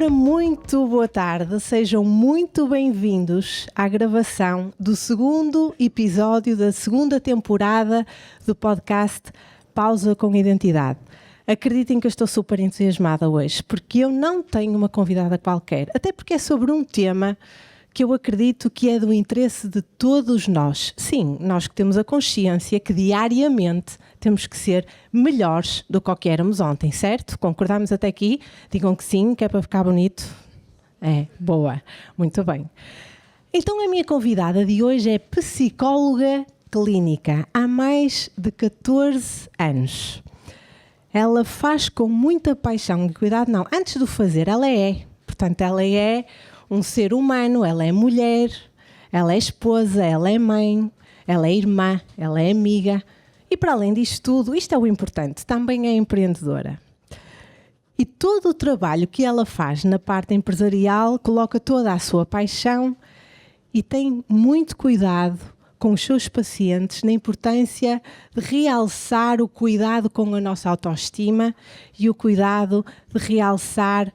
Ora, muito boa tarde, sejam muito bem-vindos à gravação do segundo episódio da segunda temporada do podcast Pausa com Identidade. Acreditem que eu estou super entusiasmada hoje, porque eu não tenho uma convidada qualquer, até porque é sobre um tema que eu acredito que é do interesse de todos nós. Sim, nós que temos a consciência que diariamente temos que ser melhores do que o que éramos ontem, certo? Concordamos até aqui? Digam que sim, que é para ficar bonito. É, boa, muito bem. Então a minha convidada de hoje é psicóloga clínica há mais de 14 anos. Ela faz com muita paixão e cuidado, não, antes de o fazer, ela é. Portanto, ela é um ser humano, ela é mulher, ela é esposa, ela é mãe, ela é irmã, ela é amiga. E para além disto tudo, isto é o importante, também é empreendedora. E todo o trabalho que ela faz na parte empresarial coloca toda a sua paixão e tem muito cuidado com os seus pacientes na importância de realçar o cuidado com a nossa autoestima e o cuidado de realçar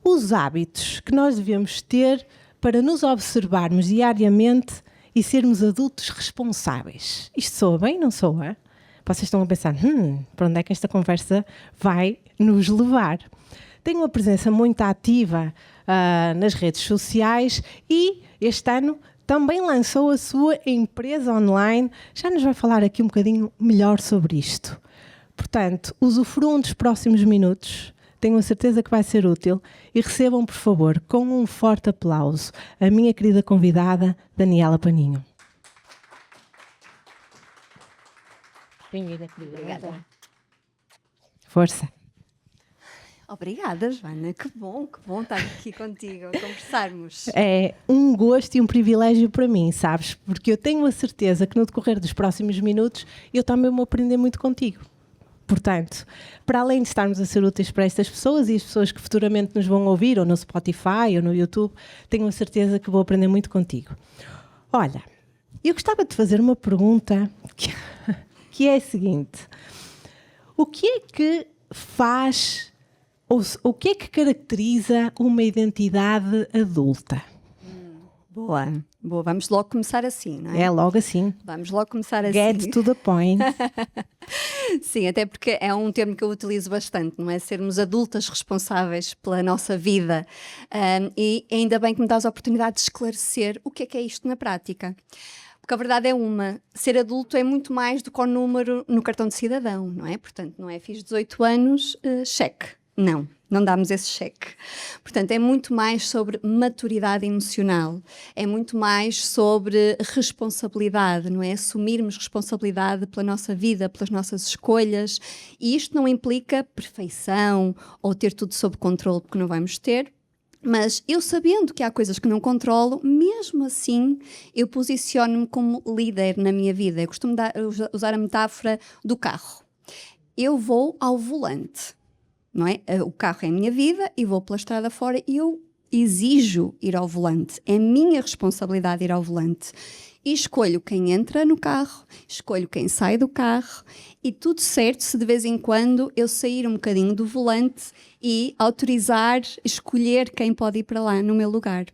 os hábitos que nós devemos ter para nos observarmos diariamente e sermos adultos responsáveis. Isto soa bem, não soa? Vocês estão a pensar, para onde é que esta conversa vai nos levar? Tem uma presença muito ativa nas redes sociais e este ano também lançou a sua empresa online. Já nos vai falar aqui um bocadinho melhor sobre isto. Portanto, usufruam dos próximos minutos. Tenho a certeza que vai ser útil e recebam, por favor, com um forte aplauso, a minha querida convidada, Daniela Paninho. Bem-vinda, querida. Obrigada. Força. Obrigada, Joana. Que bom estar aqui contigo, a conversarmos. É um gosto e um privilégio para mim, sabes? Porque eu tenho a certeza que no decorrer dos próximos minutos eu também vou aprender muito contigo. Portanto, para além de estarmos a ser úteis para estas pessoas e as pessoas que futuramente nos vão ouvir, ou no Spotify, ou no YouTube, tenho a certeza que vou aprender muito contigo. Olha, eu gostava de fazer uma pergunta que é a seguinte. O que é que faz, ou o que é que caracteriza uma identidade adulta? Boa. Vamos logo começar assim, não é? É logo assim. Vamos logo começar assim. Get to the point. Sim, até porque é um termo que eu utilizo bastante, não é? Sermos adultas responsáveis pela nossa vida. E ainda bem que me dás a oportunidade de esclarecer o que é isto na prática. Porque a verdade é ser adulto é muito mais do que o número no cartão de cidadão, não é? Portanto, não é fiz 18 anos, cheque. Não damos esse cheque. Portanto, é muito mais sobre maturidade emocional, é muito mais sobre responsabilidade, não é? Assumirmos responsabilidade pela nossa vida, pelas nossas escolhas, e isto não implica perfeição ou ter tudo sob controle, porque não vamos ter. Mas eu sabendo que há coisas que não controlo, mesmo assim eu posiciono-me como líder na minha vida. Eu costumo usar a metáfora do carro. Eu vou ao volante, não é? O carro é a minha vida e vou pela estrada fora e eu exijo ir ao volante. É minha responsabilidade ir ao volante. E escolho quem entra no carro, escolho quem sai do carro e tudo certo se de vez em quando eu sair um bocadinho do volante e autorizar, escolher quem pode ir para lá no meu lugar.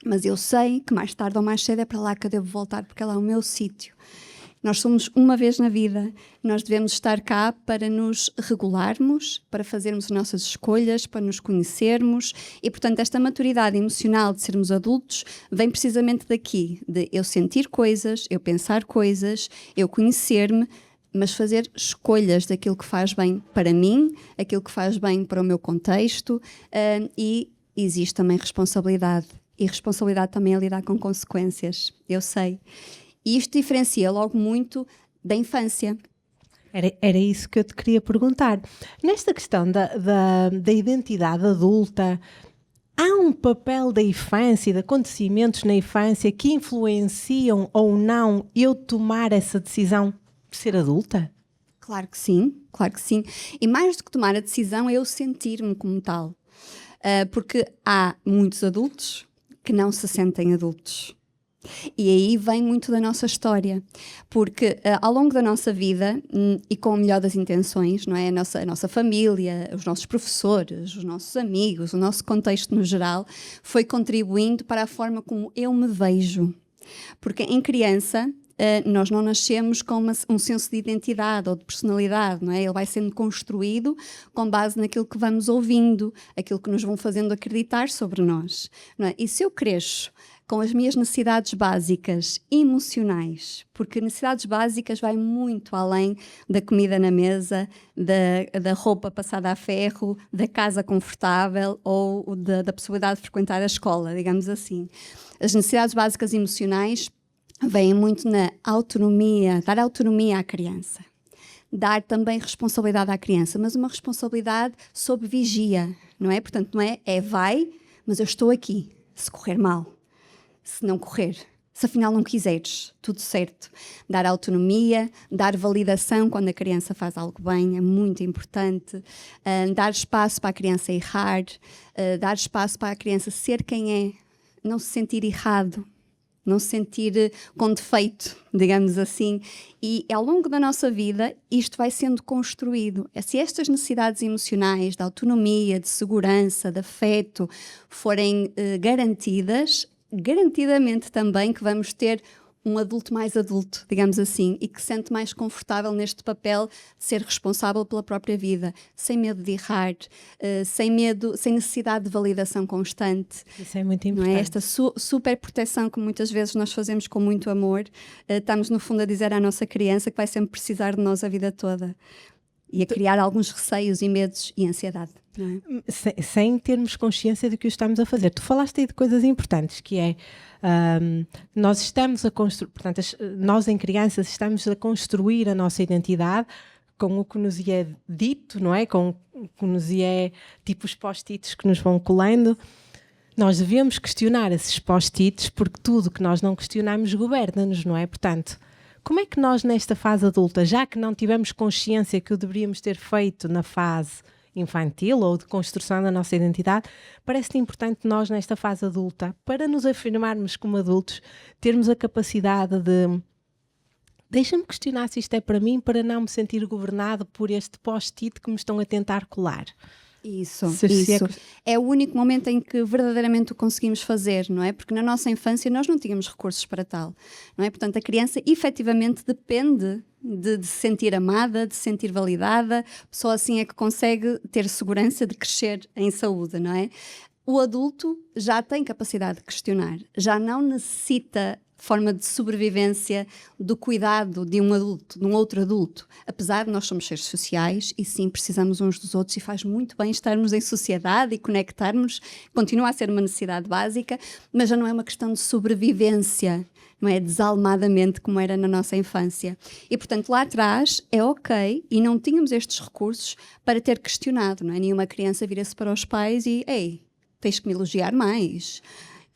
Mas eu sei que mais tarde ou mais cedo é para lá que eu devo voltar porque é lá o meu sítio. Nós somos uma vez na vida, nós devemos estar cá para nos regularmos, para fazermos as nossas escolhas, para nos conhecermos e, portanto, esta maturidade emocional de sermos adultos vem precisamente daqui, de eu sentir coisas, eu pensar coisas, eu conhecer-me, mas fazer escolhas daquilo que faz bem para mim, aquilo que faz bem para o meu contexto e existe também responsabilidade. E responsabilidade também é lidar com consequências, eu sei. E isto diferencia logo muito da infância. Era isso que eu te queria perguntar. Nesta questão da identidade adulta, há um papel da infância, de acontecimentos na infância que influenciam ou não eu tomar essa decisão de ser adulta? Claro que sim, claro que sim. E mais do que tomar a decisão é eu sentir-me como tal. Porque há muitos adultos que não se sentem adultos. E aí vem muito da nossa história, porque ao longo da nossa vida, e com o melhor das intenções, não é? A nossa família, os nossos professores, os nossos amigos, o nosso contexto no geral, foi contribuindo para a forma como eu me vejo. Porque em criança, nós não nascemos com um senso de identidade ou de personalidade, não é? Ele vai sendo construído com base naquilo que vamos ouvindo, aquilo que nos vão fazendo acreditar sobre nós, não é? E se eu cresço com as minhas necessidades básicas emocionais, porque necessidades básicas vai muito além da comida na mesa, da roupa passada a ferro, da casa confortável ou da possibilidade de frequentar a escola, digamos assim. As necessidades básicas emocionais vêm muito na autonomia, dar autonomia à criança. Dar também responsabilidade à criança, mas uma responsabilidade sob vigia, não é? Portanto, não é vai, mas eu estou aqui, se correr mal. Se não correr, se afinal não quiseres, tudo certo. Dar autonomia, dar validação quando a criança faz algo bem, é muito importante. Dar espaço para a criança errar, dar espaço para a criança ser quem é, não se sentir errado, não se sentir com defeito, digamos assim. E ao longo da nossa vida, isto vai sendo construído. Se estas necessidades emocionais, de autonomia, de segurança, de afeto, forem garantidas, garantidamente também que vamos ter um adulto mais adulto, digamos assim, e que se sente mais confortável neste papel de ser responsável pela própria vida, sem medo de errar, sem medo, sem necessidade de validação constante. Isso é muito importante. Não é? Esta super proteção que muitas vezes nós fazemos com muito amor, estamos no fundo a dizer à nossa criança que vai sempre precisar de nós a vida toda. E a criar alguns receios e medos e ansiedade. Não é? Sem termos consciência de que o estamos a fazer. Tu falaste aí de coisas importantes, que é nós estamos a construir, portanto, nós em crianças estamos a construir a nossa identidade com o que nos é dito, não é? Com o que nos é, tipo os post-its que nos vão colando. Nós devemos questionar esses post-its porque tudo que nós não questionamos governa-nos, não é? Portanto, como é que nós nesta fase adulta, já que não tivemos consciência que o deveríamos ter feito na fase infantil ou de construção da nossa identidade, parece-te importante nós nesta fase adulta, para nos afirmarmos como adultos, termos a capacidade de deixa-me questionar se isto é para mim, para não me sentir governado por este post-it que me estão a tentar colar. Isso. É o único momento em que verdadeiramente o conseguims fazer, não é? Porque na nossa infância nós não tínhamos recursos para tal, não é? Portanto, a criança efetivamente depende de se sentir amada, de se sentir validada, só assim é que consegue ter segurança de crescer em saúde, não é? O adulto já tem capacidade de questionar, já não necessita forma de sobrevivência do cuidado de um adulto, de um outro adulto. Apesar de nós somos seres sociais e sim, precisamos uns dos outros e faz muito bem estarmos em sociedade e conectarmos, continua a ser uma necessidade básica, mas já não é uma questão de sobrevivência, não é desalmadamente como era na nossa infância. E portanto lá atrás é ok e não tínhamos estes recursos para ter questionado, não é? Nenhuma criança vira-se para os pais e ei, tens que me elogiar mais.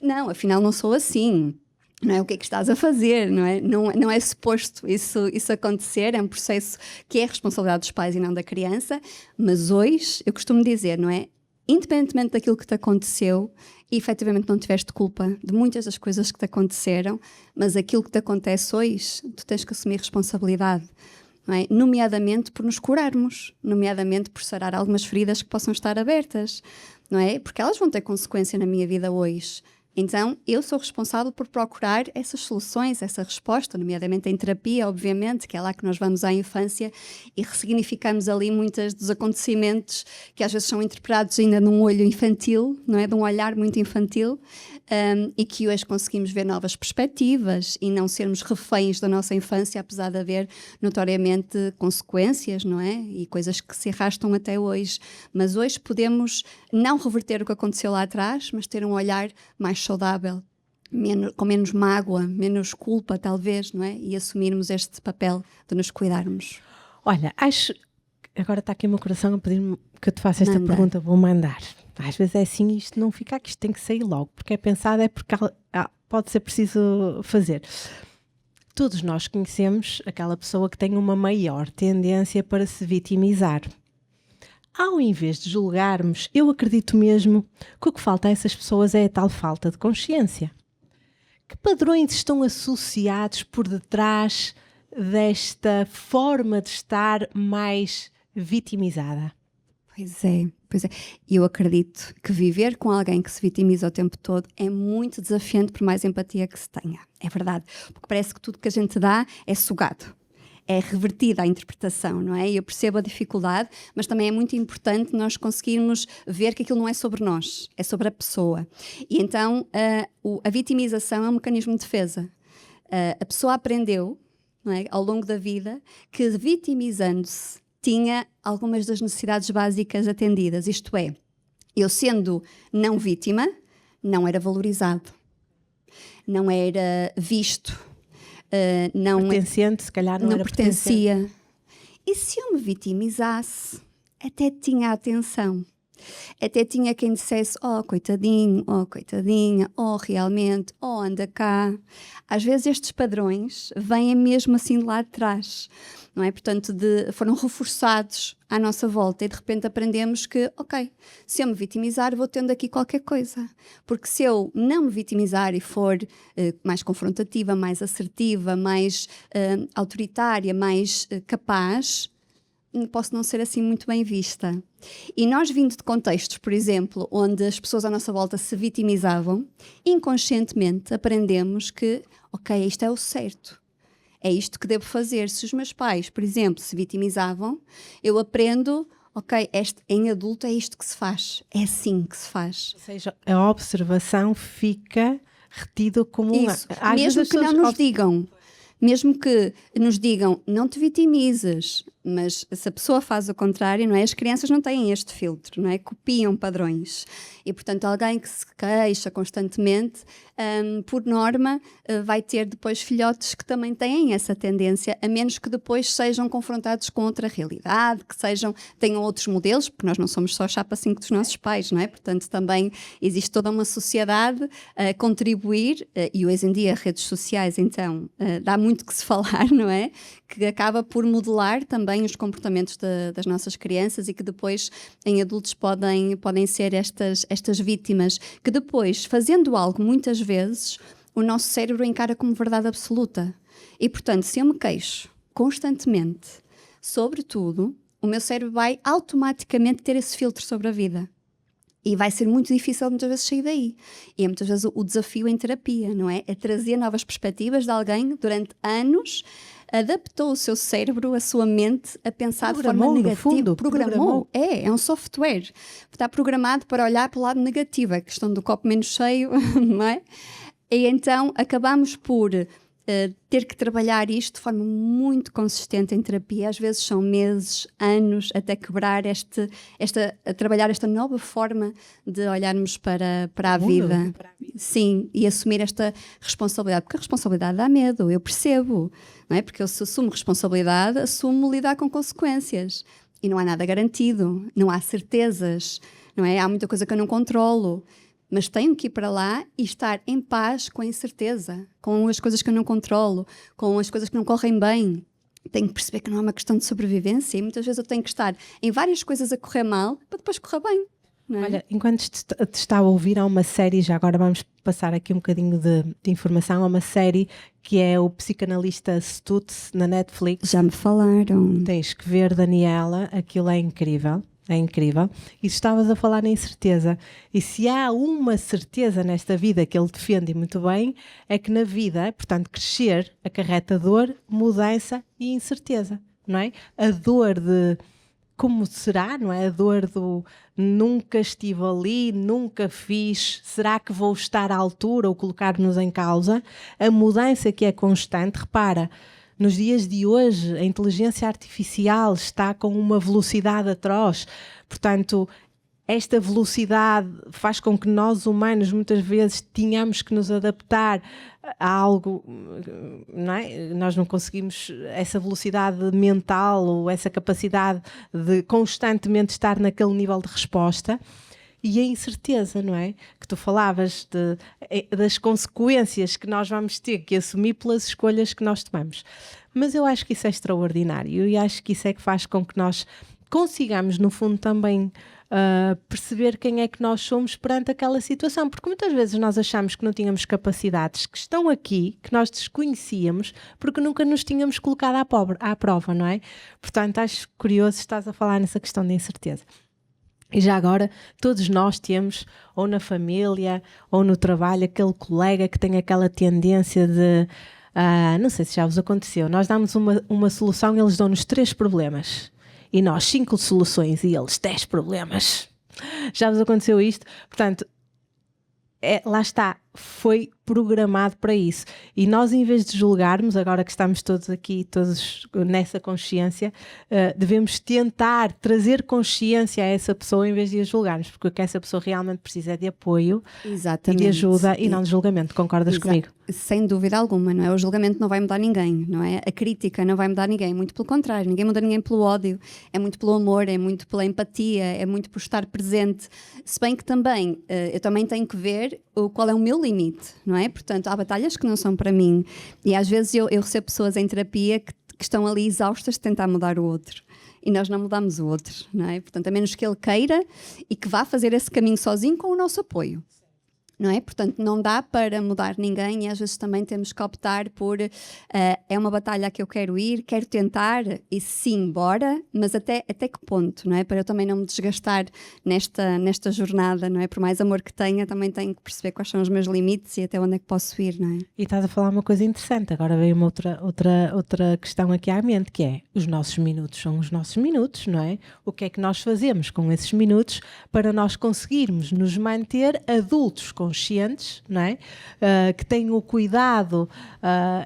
Não, afinal não sou assim. Não é o que é que estás a fazer, não é? Não é suposto isso acontecer, é um processo que é responsabilidade dos pais e não da criança, mas hoje, eu costumo dizer, não é? Independentemente daquilo que te aconteceu, e efetivamente não tiveste culpa de muitas das coisas que te aconteceram, mas aquilo que te acontece hoje, tu tens que assumir responsabilidade, não é? Nomeadamente por nos curarmos, nomeadamente por sarar algumas feridas que possam estar abertas, não é? Porque elas vão ter consequência na minha vida hoje. Então, eu sou responsável por procurar essas soluções, essa resposta, nomeadamente em terapia, obviamente, que é lá que nós vamos à infância e ressignificamos ali muitos dos acontecimentos que às vezes são interpretados ainda num olho infantil, não é? De um olhar muito infantil, e que hoje conseguimos ver novas perspectivas e não sermos reféns da nossa infância, apesar de haver notoriamente consequências, não é? E coisas que se arrastam até hoje. Mas hoje podemos não reverter o que aconteceu lá atrás, mas ter um olhar mais saudável, com menos mágoa, menos culpa, talvez, não é? E assumirmos este papel de nos cuidarmos. Olha, agora está aqui o meu coração a pedir-me que eu te faça esta pergunta, vou mandar. Às vezes é assim, isto não fica aqui, isto tem que sair logo, porque é pensado, é porque pode ser preciso fazer. Todos nós conhecemos aquela pessoa que tem uma maior tendência para se vitimizar. Ao invés de julgarmos, eu acredito mesmo que o que falta a essas pessoas é a tal falta de consciência. Que padrões estão associados por detrás desta forma de estar mais vitimizada? Pois é. E eu acredito que viver com alguém que se vitimiza o tempo todo é muito desafiante, por mais empatia que se tenha. É verdade. Porque parece que tudo que a gente dá é sugado. É revertida a interpretação, não é? E eu percebo a dificuldade, mas também é muito importante nós conseguirmos ver que aquilo não é sobre nós, é sobre a pessoa. E então a vitimização é um mecanismo de defesa. A pessoa aprendeu, não é, ao longo da vida, que vitimizando-se tinha algumas das necessidades básicas atendidas. Isto é, eu sendo não vítima, não era valorizado, não era visto, pertencente, se calhar não era pertencia. E se eu me vitimizasse, até tinha atenção. Até tinha quem dissesse, oh coitadinho, oh coitadinha, oh realmente, oh anda cá. Às vezes estes padrões vêm mesmo assim de lá de trás, não é? Portanto, foram reforçados à nossa volta e de repente aprendemos que, ok, se eu me vitimizar vou tendo aqui qualquer coisa. Porque se eu não me vitimizar e for mais confrontativa, mais assertiva, mais autoritária, mais capaz, posso não ser assim muito bem vista. E nós, vindo de contextos, por exemplo, onde as pessoas à nossa volta se vitimizavam, inconscientemente aprendemos que, ok, isto é o certo. É isto que devo fazer. Se os meus pais, por exemplo, se vitimizavam, eu aprendo, ok, em adulto é isto que se faz. É assim que se faz. Ou seja, a observação fica retida como isso. Mesmo que não nos digam. Mesmo que nos digam, não te vitimizes, mas se a pessoa faz o contrário, não é? As crianças não têm este filtro, não é? Copiam padrões. E, portanto, alguém que se queixa constantemente, por norma, vai ter depois filhotes que também têm essa tendência, a menos que depois sejam confrontados com outra realidade, que tenham outros modelos, porque nós não somos só a chapa 5 dos nossos pais, não é? Portanto, também existe toda uma sociedade a contribuir, e hoje em dia redes sociais, então, dá muito que se falar, não é? Que acaba por modelar também os comportamentos das nossas crianças e que depois em adultos podem ser estas vítimas que depois, fazendo algo muitas vezes, o nosso cérebro encara como verdade absoluta. E portanto, se eu me queixo constantemente sobre tudo, o meu cérebro vai automaticamente ter esse filtro sobre a vida. E vai ser muito difícil muitas vezes sair daí. E é muitas vezes o desafio em terapia, não é? É trazer novas perspectivas de alguém que durante anos adaptou o seu cérebro, a sua mente, a pensar de forma negativa. Fundo, programou. É um software. Está programado para olhar para o lado negativo, a questão do copo menos cheio, não é? E então acabamos por ter que trabalhar isto de forma muito consistente em terapia. Às vezes são meses, anos, até quebrar a trabalhar esta nova forma de olharmos para a vida. Sim, e assumir esta responsabilidade. Porque a responsabilidade dá medo, eu percebo. Não é? Porque eu, se assumo responsabilidade, assumo lidar com consequências. E não há nada garantido, não há certezas, não é? Há muita coisa que eu não controlo. Mas tenho que ir para lá e estar em paz com a incerteza, com as coisas que eu não controlo, com as coisas que não correm bem. Tenho que perceber que não é uma questão de sobrevivência e muitas vezes eu tenho que estar em várias coisas a correr mal para depois correr bem. Não é? Olha, enquanto te está a ouvir, há uma série, já agora vamos passar aqui um bocadinho de informação, há uma série que é o Psicanalista Stutz na Netflix. Já me falaram. Tens que ver, Daniela, aquilo é incrível. É incrível. E estavas a falar na incerteza. E se há uma certeza nesta vida que ele defende muito bem, é que na vida, portanto, crescer acarreta dor, mudança e incerteza, não é? A dor de como será, não é? A dor do nunca estive ali, nunca fiz, será que vou estar à altura ou colocar-nos em causa? A mudança que é constante, repara, nos dias de hoje, a inteligência artificial está com uma velocidade atroz. Portanto, esta velocidade faz com que nós, humanos, muitas vezes tenhamos que nos adaptar a algo, não é? Nós não conseguimos essa velocidade mental ou essa capacidade de constantemente estar naquele nível de resposta. E a incerteza, não é? Que tu falavas das consequências que nós vamos ter que assumir pelas escolhas que nós tomamos. Mas eu acho que isso é extraordinário e acho que isso é que faz com que nós consigamos, no fundo, também perceber quem é que nós somos perante aquela situação, porque muitas vezes nós achamos que não tínhamos capacidades que estão aqui, que nós desconhecíamos, porque nunca nos tínhamos colocado à prova, não é? Portanto, acho curioso, estás a falar nessa questão da incerteza. E já agora, todos nós temos, ou na família, ou no trabalho, aquele colega que tem aquela tendência de, não sei se já vos aconteceu, nós damos uma solução e eles dão-nos 3 problemas. E nós 5 soluções e eles 10 problemas. Já vos aconteceu isto? Portanto, lá está, foi programado para isso. E nós, em vez de julgarmos, agora que estamos todos aqui, todos nessa consciência, devemos tentar trazer consciência a essa pessoa em vez de a julgarmos, porque o que essa pessoa realmente precisa é de apoio. Exatamente. E de ajuda e não de julgamento. Concordas comigo? Sem dúvida alguma, não é? O julgamento não vai mudar ninguém, não é? A crítica não vai mudar ninguém, muito pelo contrário, ninguém muda ninguém pelo ódio, é muito pelo amor, é muito pela empatia, é muito por estar presente, se bem que também, eu também tenho que ver qual é o meu limite, não é? Portanto, há batalhas que não são para mim e às vezes eu recebo pessoas em terapia que estão ali exaustas de tentar mudar o outro. E nós não mudamos o outro, não é? Portanto, a menos que ele queira e que vá fazer esse caminho sozinho com o nosso apoio. Não é? Portanto, não dá para mudar ninguém e às vezes também temos que optar por é uma batalha que eu quero ir, quero tentar e sim, bora, mas até que ponto, não é? Para eu também não me desgastar nesta jornada, não é? Por mais amor que tenha, também tenho que perceber quais são os meus limites e até onde é que posso ir, não é? E estás a falar uma coisa interessante, agora veio uma outra questão aqui à mente, que é, os nossos minutos são os nossos minutos, não é? O que é que nós fazemos com esses minutos para nós conseguirmos nos manter adultos conscientes, não é? Que tenham o cuidado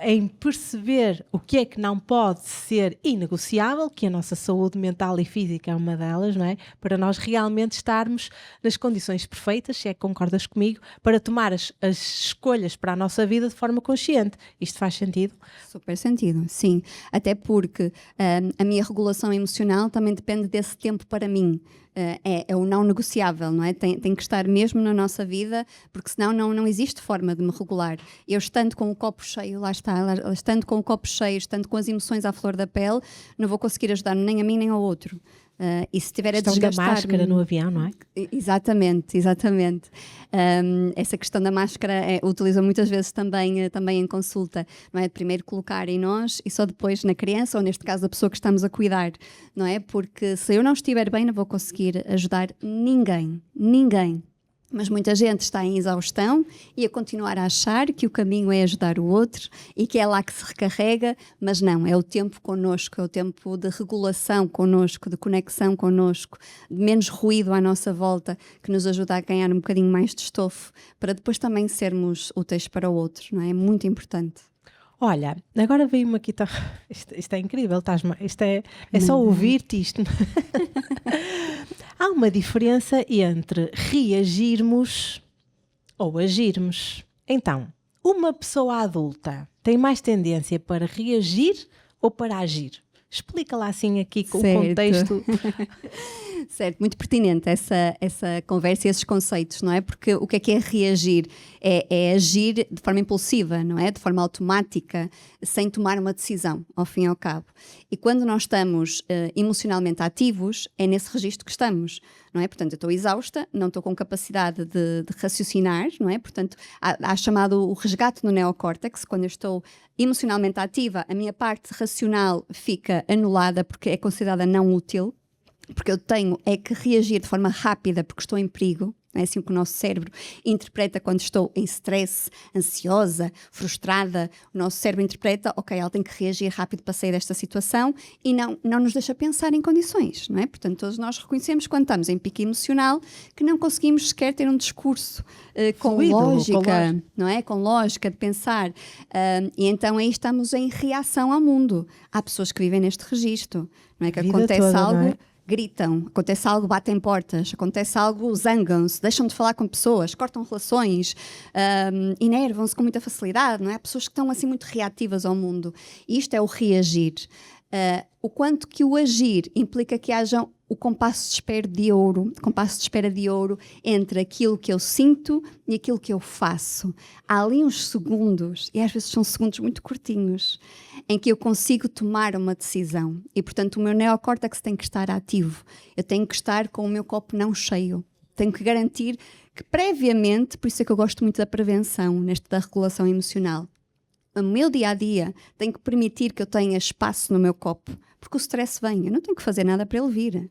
em perceber o que é que não pode ser inegociável, que a nossa saúde mental e física é uma delas, não é? Para nós realmente estarmos nas condições perfeitas, se é que concordas comigo, para tomar as escolhas para a nossa vida de forma consciente. Isto faz sentido? Super sentido, sim. Até porque a minha regulação emocional também depende desse tempo para mim. É o não negociável, não é? Tem que estar mesmo na nossa vida, porque senão não existe forma de me regular. Eu estando com o copo cheio, lá está, estando com o copo cheio, estando com as emoções à flor da pele, não vou conseguir ajudar nem a mim nem ao outro. E se estiver a desgastar... da máscara no avião, não é? Exatamente. Essa questão da máscara utiliza muitas vezes também em consulta, não é? Primeiro colocar em nós e só depois na criança, ou neste caso a pessoa que estamos a cuidar, não é? Porque se eu não estiver bem, não vou conseguir ajudar ninguém. Mas muita gente está em exaustão e a continuar a achar que o caminho é ajudar o outro e que é lá que se recarrega, mas não, é o tempo connosco, é o tempo de regulação connosco, de conexão connosco, de menos ruído à nossa volta, que nos ajuda a ganhar um bocadinho mais de estofo, para depois também sermos úteis para o outro, não é? É muito importante. Olha, agora veio-me aqui, isto é incrível, isto é só ouvir-te isto. Há uma diferença entre reagirmos ou agirmos. Então, uma pessoa adulta tem mais tendência para reagir ou para agir? Explica lá assim aqui com o contexto. Certo, muito pertinente essa conversa e esses conceitos, não é? Porque o que é reagir? É agir de forma impulsiva, não é? De forma automática, sem tomar uma decisão, ao fim e ao cabo. E quando nós estamos emocionalmente ativos, é nesse registro que estamos, não é? Portanto, eu estou exausta, não estou com capacidade de raciocinar, não é? Portanto, há chamado o resgate no neocórtex. Quando eu estou emocionalmente ativa, a minha parte racional fica anulada porque é considerada não útil, porque eu tenho que reagir de forma rápida porque estou em perigo. É assim que o nosso cérebro interpreta quando estou em stress, ansiosa, frustrada. O nosso cérebro interpreta, ok, ela tem que reagir rápido para sair desta situação e não nos deixa pensar em condições, não é? Portanto, todos nós reconhecemos quando estamos em pico emocional que não conseguimos sequer ter um discurso com lógica, não é? Com lógica de pensar. E então aí estamos em reação ao mundo. Há pessoas que vivem neste registro, não é? Que acontece toda, algo... gritam, acontece algo, batem portas, acontece algo, zangam-se, deixam de falar com pessoas, cortam relações, enervam-se com muita facilidade, não é? Há pessoas que estão assim muito reativas ao mundo. E isto é o reagir. O quanto que o agir implica que haja o compasso de espera de ouro entre aquilo que eu sinto e aquilo que eu faço. Há ali uns segundos, e às vezes são segundos muito curtinhos, em que eu consigo tomar uma decisão. E, portanto, o meu neocórtex tem que estar ativo. Eu tenho que estar com o meu copo não cheio. Tenho que garantir que previamente, por isso é que eu gosto muito da prevenção, da regulação emocional, o meu dia-a-dia tem que permitir que eu tenha espaço no meu copo, porque o stress vem, eu não tenho que fazer nada para ele vir.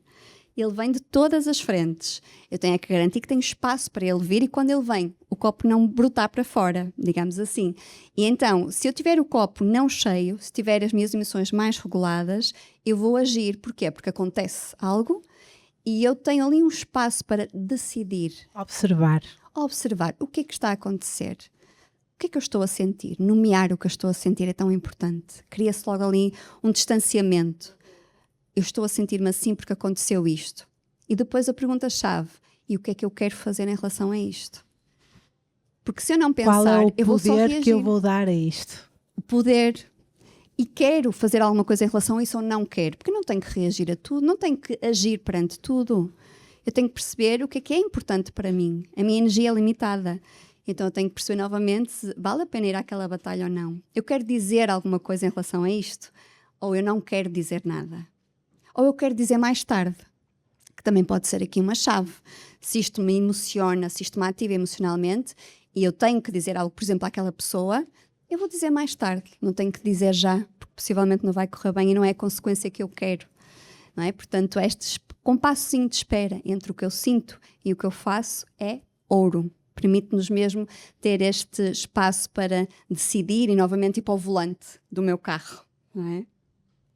Ele vem de todas as frentes. Eu tenho que garantir que tenho espaço para ele vir e quando ele vem, o copo não brotar para fora, digamos assim. E então, se eu tiver o copo não cheio, se tiver as minhas emoções mais reguladas, eu vou agir. Porquê? Porque acontece algo e eu tenho ali um espaço para decidir. Observar O que é que está a acontecer. O que é que eu estou a sentir? Nomear o que eu estou a sentir é tão importante. Cria-se logo ali um distanciamento. Eu estou a sentir-me assim porque aconteceu isto. E depois a pergunta-chave, e o que é que eu quero fazer em relação a isto? Porque se eu não pensar, qual é o eu vou só poder reagir. que eu vou dar a isto? O poder. E quero fazer alguma coisa em relação a isso ou não quero? Porque eu não tenho que reagir a tudo, não tenho que agir perante tudo. Eu tenho que perceber o que é importante para mim. A minha energia é limitada. Então eu tenho que perceber novamente se vale a pena ir àquela batalha ou não. Eu quero dizer alguma coisa em relação a isto? Ou eu não quero dizer nada? Ou eu quero dizer mais tarde? Que também pode ser aqui uma chave. Se isto me emociona, se isto me ativa emocionalmente e eu tenho que dizer algo, por exemplo, àquela pessoa, eu vou dizer mais tarde. Não tenho que dizer já, porque possivelmente não vai correr bem e não é a consequência que eu quero. Não é? Portanto, este compassozinho de espera entre o que eu sinto e o que eu faço é ouro. Permite-nos mesmo ter este espaço para decidir e novamente ir para o volante do meu carro, não é?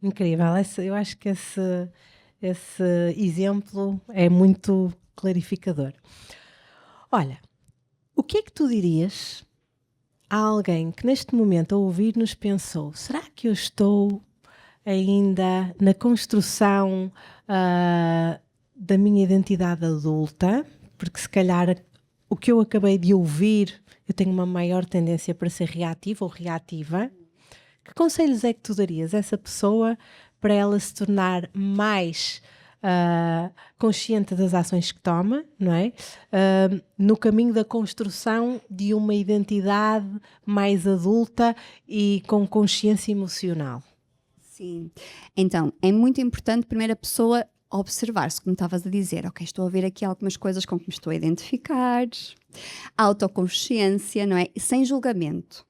Incrível, eu acho que esse exemplo é muito clarificador. Olha, o que é que tu dirias a alguém que neste momento a ouvir-nos pensou, será que eu estou ainda na construção da minha identidade adulta? Porque se calhar o que eu acabei de ouvir, eu tenho uma maior tendência para ser reativa ou reativa. Que conselhos é que tu darias a essa pessoa para ela se tornar mais consciente das ações que toma, não é? No caminho da construção de uma identidade mais adulta e com consciência emocional? Sim. Então, é muito importante primeiro a pessoa observar-se, como estavas a dizer, ok, estou a ver aqui algumas coisas com que me estou a identificar, autoconsciência, não é? Sem julgamento.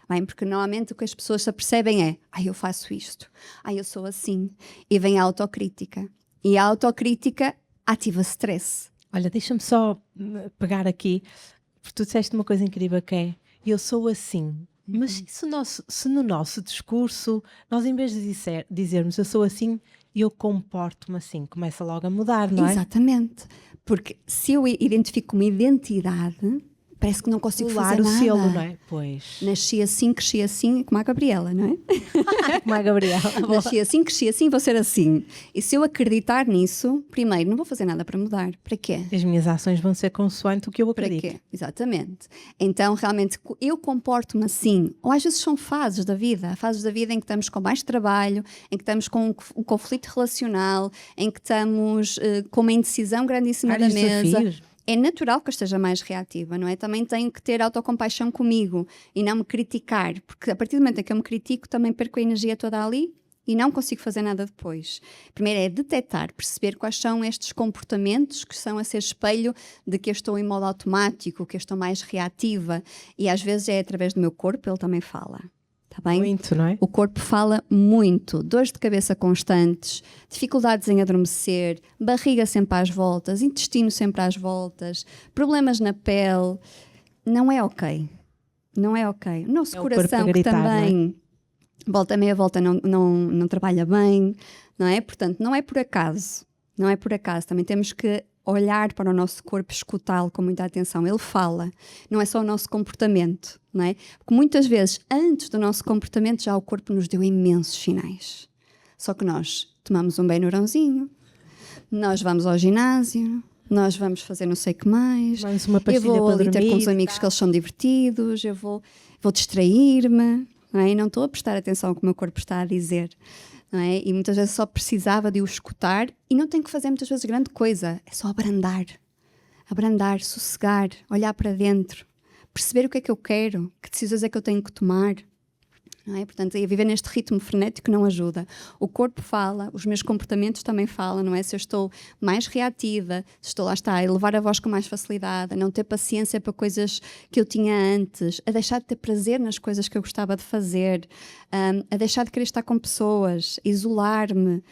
Bem, porque normalmente o que as pessoas se apercebem é eu faço isto, eu sou assim, e vem a autocrítica. E a autocrítica ativa stress. Olha, deixa-me só pegar aqui, porque tu disseste uma coisa incrível que é, eu sou assim. Mas se no nosso discurso, nós em vez de dizermos eu sou assim, eu comporto-me assim, começa logo a mudar, não é? Exatamente. Porque se eu identifico uma identidade, parece que não consigo fazer nada. O selo, não é? Pois. Nasci assim, cresci assim, como a Gabriela, não é? Como a Gabriela. Nasci assim, cresci assim, vou ser assim. E se eu acreditar nisso, primeiro, não vou fazer nada para mudar. Para quê? As minhas ações vão ser consoante o que eu acredito. Para quê? Exatamente. Então, realmente, eu comporto-me assim. Ou às vezes são fases da vida. Fases da vida em que estamos com mais trabalho, em que estamos com um conflito relacional, em que estamos com uma indecisão grandíssima da mesa. Desafios. É natural que eu esteja mais reativa, não é? Também tenho que ter autocompaixão comigo e não me criticar, porque a partir do momento em que eu me critico, também perco a energia toda ali e não consigo fazer nada depois. Primeiro é detectar, perceber quais são estes comportamentos que são a ser espelho de que eu estou em modo automático, que eu estou mais reativa, e às vezes é através do meu corpo, ele também fala. Tá bem? Muito, não é? O corpo fala muito, dores de cabeça constantes, dificuldades em adormecer, barriga sempre às voltas, intestino sempre às voltas, problemas na pele. Não é ok. Não é ok. O nosso coração que gritar, também volta meia volta não trabalha bem, não é? Portanto, não é por acaso. Não é por acaso. Também temos que olhar para o nosso corpo, escutá-lo com muita atenção. Ele fala, não é só o nosso comportamento, não é? Porque muitas vezes, antes do nosso comportamento, já o corpo nos deu imensos sinais. Só que nós tomamos um Benurãozinho, nós vamos ao ginásio, nós vamos fazer não sei o que mais, eu vou ali ter com os amigos que eles são divertidos, eu vou distrair-me, não é? E não estou a prestar atenção ao que o meu corpo está a dizer. não é? E muitas vezes só precisava de o escutar e não tem que fazer muitas vezes grande coisa, é só abrandar, sossegar, olhar para dentro, perceber o que é que eu quero, que decisões é que eu tenho que tomar. Não é? Portanto, a viver neste ritmo frenético não ajuda. O corpo fala, os meus comportamentos também falam, não é? Se eu estou mais reativa, se estou, lá está, a elevar a voz com mais facilidade, a não ter paciência para coisas que eu tinha antes, a deixar de ter prazer nas coisas que eu gostava de fazer, a deixar de querer estar com pessoas, isolar-me.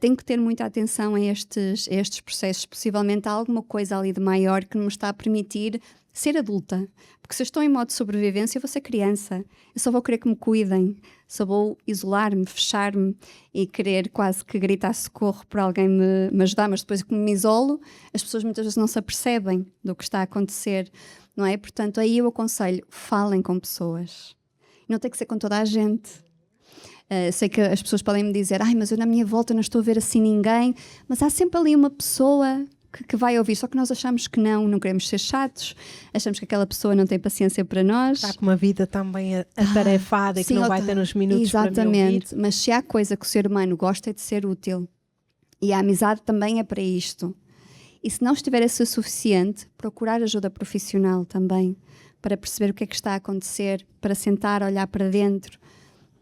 Tenho que ter muita atenção a estes processos. Possivelmente há alguma coisa ali de maior que não me está a permitir ser adulta. Porque se eu estou em modo de sobrevivência, eu vou ser criança. Eu só vou querer que me cuidem. Só vou isolar-me, fechar-me e querer quase que gritar socorro para alguém me ajudar. Mas depois que me isolo, as pessoas muitas vezes não se apercebem do que está a acontecer. Não é? Portanto, aí eu aconselho, falem com pessoas. Não tem que ser com toda a gente. Sei que as pessoas podem me dizer, mas eu na minha volta não estou a ver assim ninguém. Mas há sempre ali uma pessoa que vai ouvir, só que nós achamos que não queremos ser chatos, achamos que aquela pessoa não tem paciência para nós. Está com uma vida também atarefada e que não vai ter uns minutos para me ouvir. Exatamente, mas se há coisa que o ser humano gosta é de ser útil. E a amizade também é para isto. E se não estiver a ser suficiente, procurar ajuda profissional também, para perceber o que é que está a acontecer, para sentar, olhar para dentro,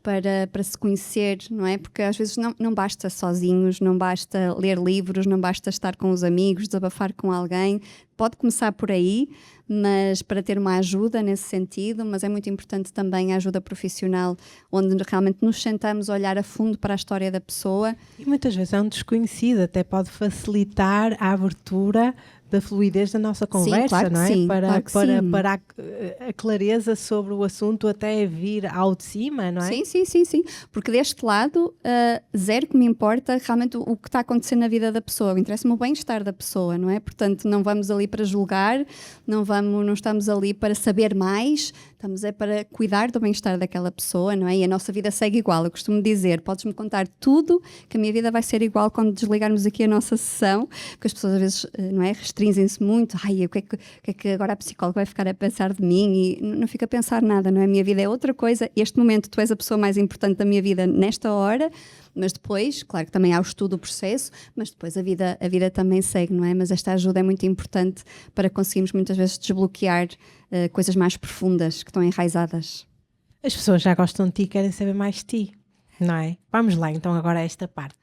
para se conhecer, não é? Porque às vezes não basta sozinhos, não basta ler livros, não basta estar com os amigos, desabafar com alguém. Pode começar por aí, mas para ter uma ajuda nesse sentido, mas é muito importante também a ajuda profissional, onde realmente nos sentamos a olhar a fundo para a história da pessoa. E muitas vezes é um desconhecido, até pode facilitar a abertura da fluidez da nossa conversa, sim, claro, não é? Sim, para a clareza sobre o assunto até vir ao de cima, não é? Sim. Porque deste lado, zero que me importa realmente o que está a acontecer na vida da pessoa. Interessa-me o bem-estar da pessoa, não é? Portanto, não vamos ali para julgar, não estamos ali para saber mais, estamos para cuidar do bem-estar daquela pessoa, não é? E a nossa vida segue igual. Eu costumo dizer, podes-me contar tudo, que a minha vida vai ser igual quando desligarmos aqui a nossa sessão, porque as pessoas às vezes, não é? Restringem-se muito, o que é que agora a psicóloga vai ficar a pensar de mim? E não fica a pensar nada, não é? A minha vida é outra coisa, este momento tu és a pessoa mais importante da minha vida nesta hora, mas depois, claro que também há o estudo, o processo, mas depois a vida também segue, não é? Mas esta ajuda é muito importante para conseguirmos muitas vezes desbloquear coisas mais profundas que estão enraizadas. As pessoas já gostam de ti e querem saber mais de ti, não é? Vamos lá então agora a esta parte.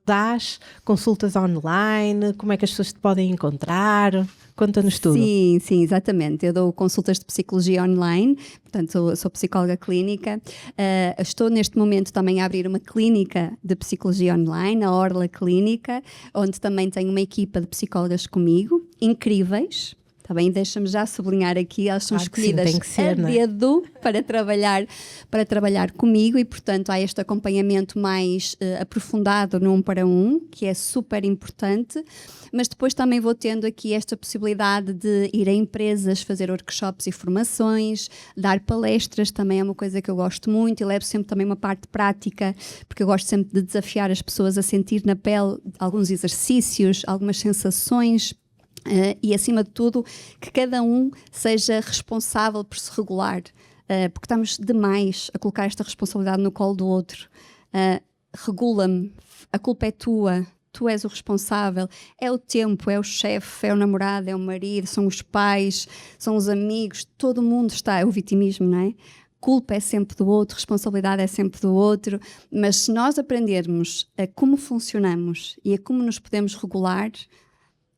Dás consultas online? Como é que as pessoas te podem encontrar? Conta-nos tudo. Sim, exatamente. Eu dou consultas de psicologia online, portanto sou psicóloga clínica. Estou neste momento também a abrir uma clínica de psicologia online, a Orla Clínica, onde também tenho uma equipa de psicólogas comigo, incríveis. Está bem? Deixa-me já sublinhar aqui, elas são escolhidas a dedo para trabalhar comigo e, portanto, há este acompanhamento mais aprofundado no 1 para 1, que é super importante, mas depois também vou tendo aqui esta possibilidade de ir a empresas, fazer workshops e formações, dar palestras, também é uma coisa que eu gosto muito e levo sempre também uma parte prática, porque eu gosto sempre de desafiar as pessoas a sentir na pele alguns exercícios, algumas sensações. E acima de tudo que cada um seja responsável por se regular, porque estamos demais a colocar esta responsabilidade no colo do outro. Regula-me, a culpa é tua, tu és o responsável, é o tempo, é o chefe, é o namorado, é o marido, são os pais, são os amigos, todo mundo está, é o vitimismo, não é? Culpa é sempre do outro, responsabilidade é sempre do outro, mas se nós aprendermos a como funcionamos e a como nos podemos regular,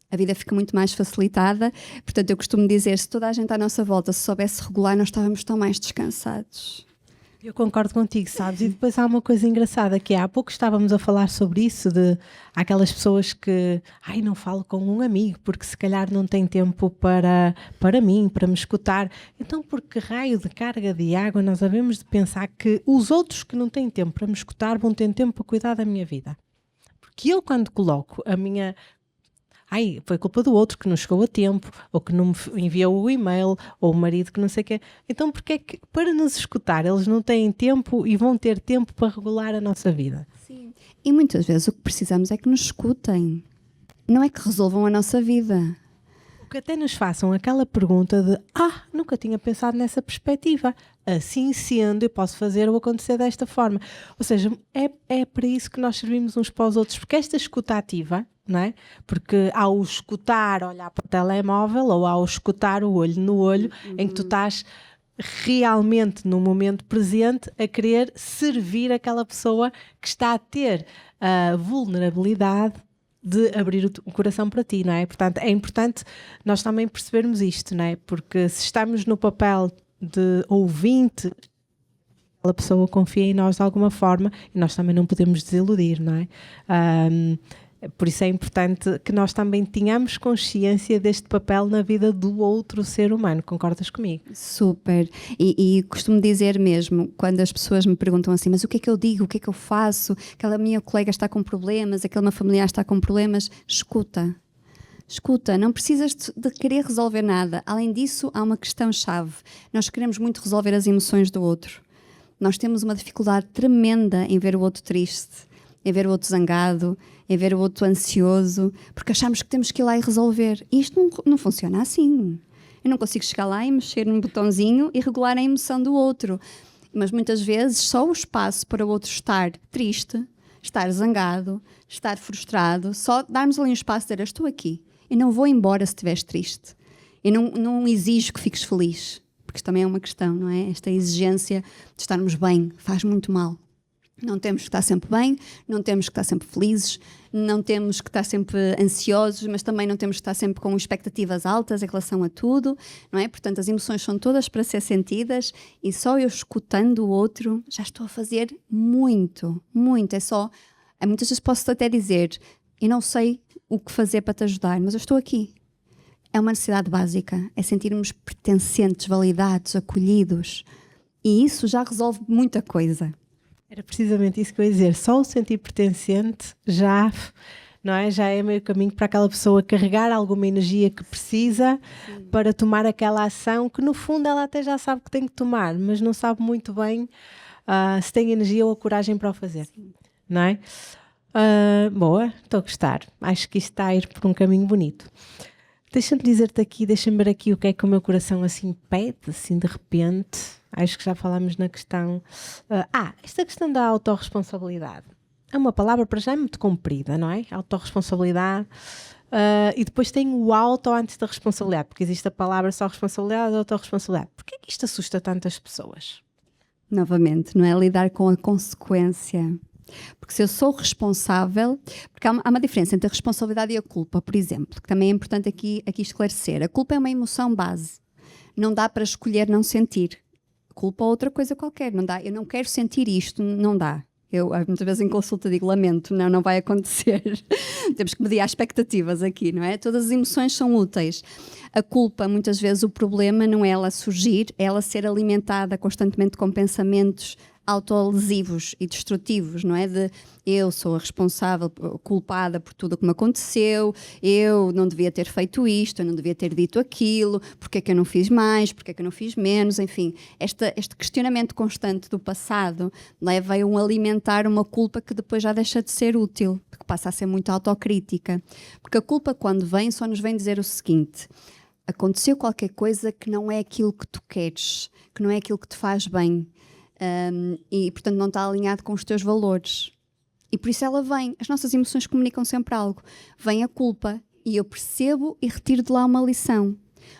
a vida fica muito mais facilitada. Portanto, eu costumo dizer, se toda a gente à nossa volta se soubesse regular, nós estávamos tão mais descansados. Eu concordo contigo, sabes? E depois há uma coisa engraçada que há pouco estávamos a falar sobre isso, de aquelas pessoas que não falo com um amigo porque se calhar não tem tempo para mim, para me escutar. Então por que raio de carga de água nós havemos de pensar que os outros que não têm tempo para me escutar vão ter tempo para cuidar da minha vida? Porque eu quando coloco a minha... foi culpa do outro que não chegou a tempo, ou que não me enviou o e-mail, ou o marido que não sei o quê. Então, porque é que para nos escutar eles não têm tempo e vão ter tempo para regular a nossa vida? Sim. E muitas vezes o que precisamos é que nos escutem. Não é que resolvam a nossa vida. que até nos façam aquela pergunta de nunca tinha pensado nessa perspectiva. Assim sendo, eu posso fazer ou acontecer desta forma. Ou seja, é para isso que nós servimos uns para os outros, porque esta escuta ativa, não é? Porque ao escutar, olhar para o telemóvel, ou ao escutar o olho no olho, em que tu estás realmente no momento presente a querer servir aquela pessoa que está a ter a vulnerabilidade de abrir o coração para ti, não é? Portanto, é importante nós também percebermos isto, não é? Porque se estamos no papel de ouvinte, aquela pessoa confia em nós de alguma forma e nós também não podemos desiludir, não é? Por isso é importante que nós também tenhamos consciência deste papel na vida do outro ser humano. Concordas comigo? Super. E costumo dizer mesmo, quando as pessoas me perguntam assim, mas o que é que eu digo, o que é que eu faço? Aquela minha colega está com problemas, aquele meu familiar está com problemas. Escuta, não precisas de querer resolver nada. Além disso, há uma questão-chave. Nós queremos muito resolver as emoções do outro. Nós temos uma dificuldade tremenda em ver o outro triste, em ver o outro zangado, em ver o outro ansioso, porque achamos que temos que ir lá e resolver. E isto não funciona assim. Eu não consigo chegar lá e mexer num botãozinho e regular a emoção do outro. Mas muitas vezes só o espaço para o outro estar triste, estar zangado, estar frustrado, só darmos ali um espaço de dizer, estou aqui e não vou embora se estiveres triste. E não exijo que fiques feliz, porque isto também é uma questão, não é? Esta exigência de estarmos bem faz muito mal. Não temos que estar sempre bem, não temos que estar sempre felizes, não temos que estar sempre ansiosos, mas também não temos que estar sempre com expectativas altas em relação a tudo, não é? Portanto, as emoções são todas para ser sentidas e só eu escutando o outro já estou a fazer muito, muito. Muitas vezes posso até dizer, eu não sei o que fazer para te ajudar, mas eu estou aqui. É uma necessidade básica, é sentirmos pertencentes, validados, acolhidos. E isso já resolve muita coisa. Era precisamente isso que eu ia dizer. Só o sentir pertencente já, não é? Já é meio caminho para aquela pessoa carregar alguma energia que precisa para tomar aquela ação que no fundo ela até já sabe que tem que tomar, mas não sabe muito bem se tem energia ou a coragem para o fazer. Não é? Boa, estou a gostar. Acho que isto está a ir por um caminho bonito. Deixa-me dizer-te aqui, deixa-me ver aqui o que é que o meu coração assim pede, assim de repente. Acho que já falámos na questão... esta questão da autorresponsabilidade. É uma palavra para já muito comprida, não é? Autorresponsabilidade. E depois tem o auto antes da responsabilidade, porque existe a palavra só responsabilidade e autorresponsabilidade. Porquê é que isto assusta tantas pessoas? Novamente, não é? Lidar com a consequência. Porque se eu sou responsável, porque há uma diferença entre a responsabilidade e a culpa, por exemplo, que também é importante aqui esclarecer. A culpa é uma emoção base. Não dá para escolher não sentir. Culpa ou outra coisa qualquer. Não dá. Eu não quero sentir isto, não dá. Eu muitas vezes em consulta digo, lamento, não vai acontecer. Temos que medir as expectativas aqui, não é? Todas as emoções são úteis. A culpa, muitas vezes o problema não é ela surgir, é ela ser alimentada constantemente com pensamentos autolesivos e destrutivos, não é? De eu sou a responsável, culpada por tudo o que me aconteceu, eu não devia ter feito isto, eu não devia ter dito aquilo, porque é que eu não fiz mais, porque é que eu não fiz menos, enfim. Este questionamento constante do passado leva a alimentar uma culpa que depois já deixa de ser útil, porque passa a ser muito autocrítica. Porque a culpa, quando vem, só nos vem dizer o seguinte: aconteceu qualquer coisa que não é aquilo que tu queres, que não é aquilo que te faz bem. E portanto não está alinhado com os teus valores e por isso ela vem. As nossas emoções comunicam sempre algo. Vem a culpa e eu percebo e retiro de lá uma lição.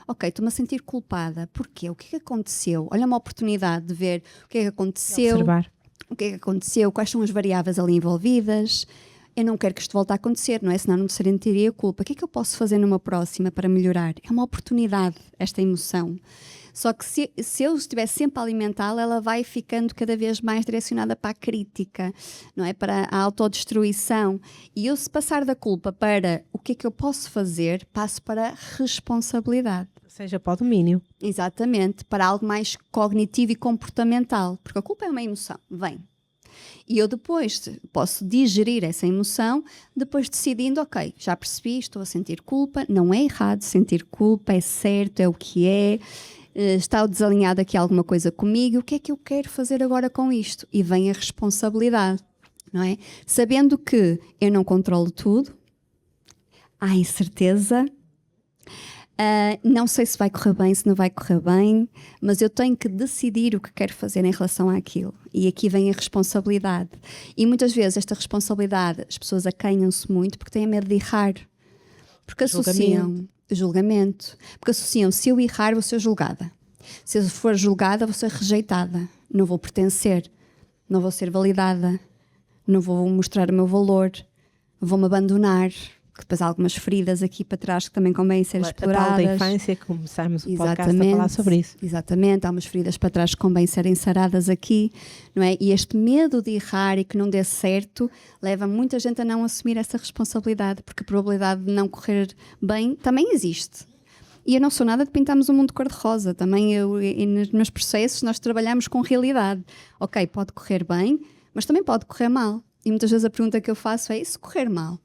Ok, estou-me a sentir culpada. Porquê? O que é que aconteceu? Olha, uma oportunidade de ver o que é que aconteceu, Observar. o que é que aconteceu, quais são as variáveis ali envolvidas. Eu não quero que isto volte a acontecer, não é? Senão não sentiria culpa. O que é que eu posso fazer numa próxima para melhorar? É uma oportunidade, esta emoção. Só que se eu estiver sempre a alimentá-la, ela vai ficando cada vez mais direcionada para a crítica, não é? Para a autodestruição. E eu, se passar da culpa para o que é que eu posso fazer, passo para a responsabilidade. Ou seja, para o domínio. Exatamente, para algo mais cognitivo e comportamental. Porque a culpa é uma emoção, vem. E eu depois posso digerir essa emoção, depois decidindo, ok, já percebi, estou a sentir culpa, não é errado sentir culpa, é certo, é o que é. Está desalinhado aqui alguma coisa comigo, o que é que eu quero fazer agora com isto? E vem a responsabilidade, não é? Sabendo que eu não controlo tudo, há incerteza, Não sei se vai correr bem, se não vai correr bem, mas eu tenho que decidir o que quero fazer em relação àquilo. E aqui vem a responsabilidade. E muitas vezes esta responsabilidade, as pessoas acanham-se muito porque têm medo de errar. Porque associam julgamento. Porque associam, se eu errar, vou ser julgada. Se eu for julgada, vou ser rejeitada. Não vou pertencer. Não vou ser validada. Não vou mostrar o meu valor. Vou-me abandonar. Que depois há algumas feridas aqui para trás que também convém ser exploradas. A tal da infância, que começámos o podcast a falar sobre isso. Exatamente, há umas feridas para trás que convém serem saradas aqui, não é? E este medo de errar e que não dê certo leva muita gente a não assumir essa responsabilidade, porque a probabilidade de não correr bem também existe. E eu não sou nada de pintarmos o mundo de cor-de-rosa. Também e nos meus processos nós trabalhamos com realidade. Ok, pode correr bem, mas também pode correr mal. E muitas vezes a pergunta que eu faço é, e se correr mal?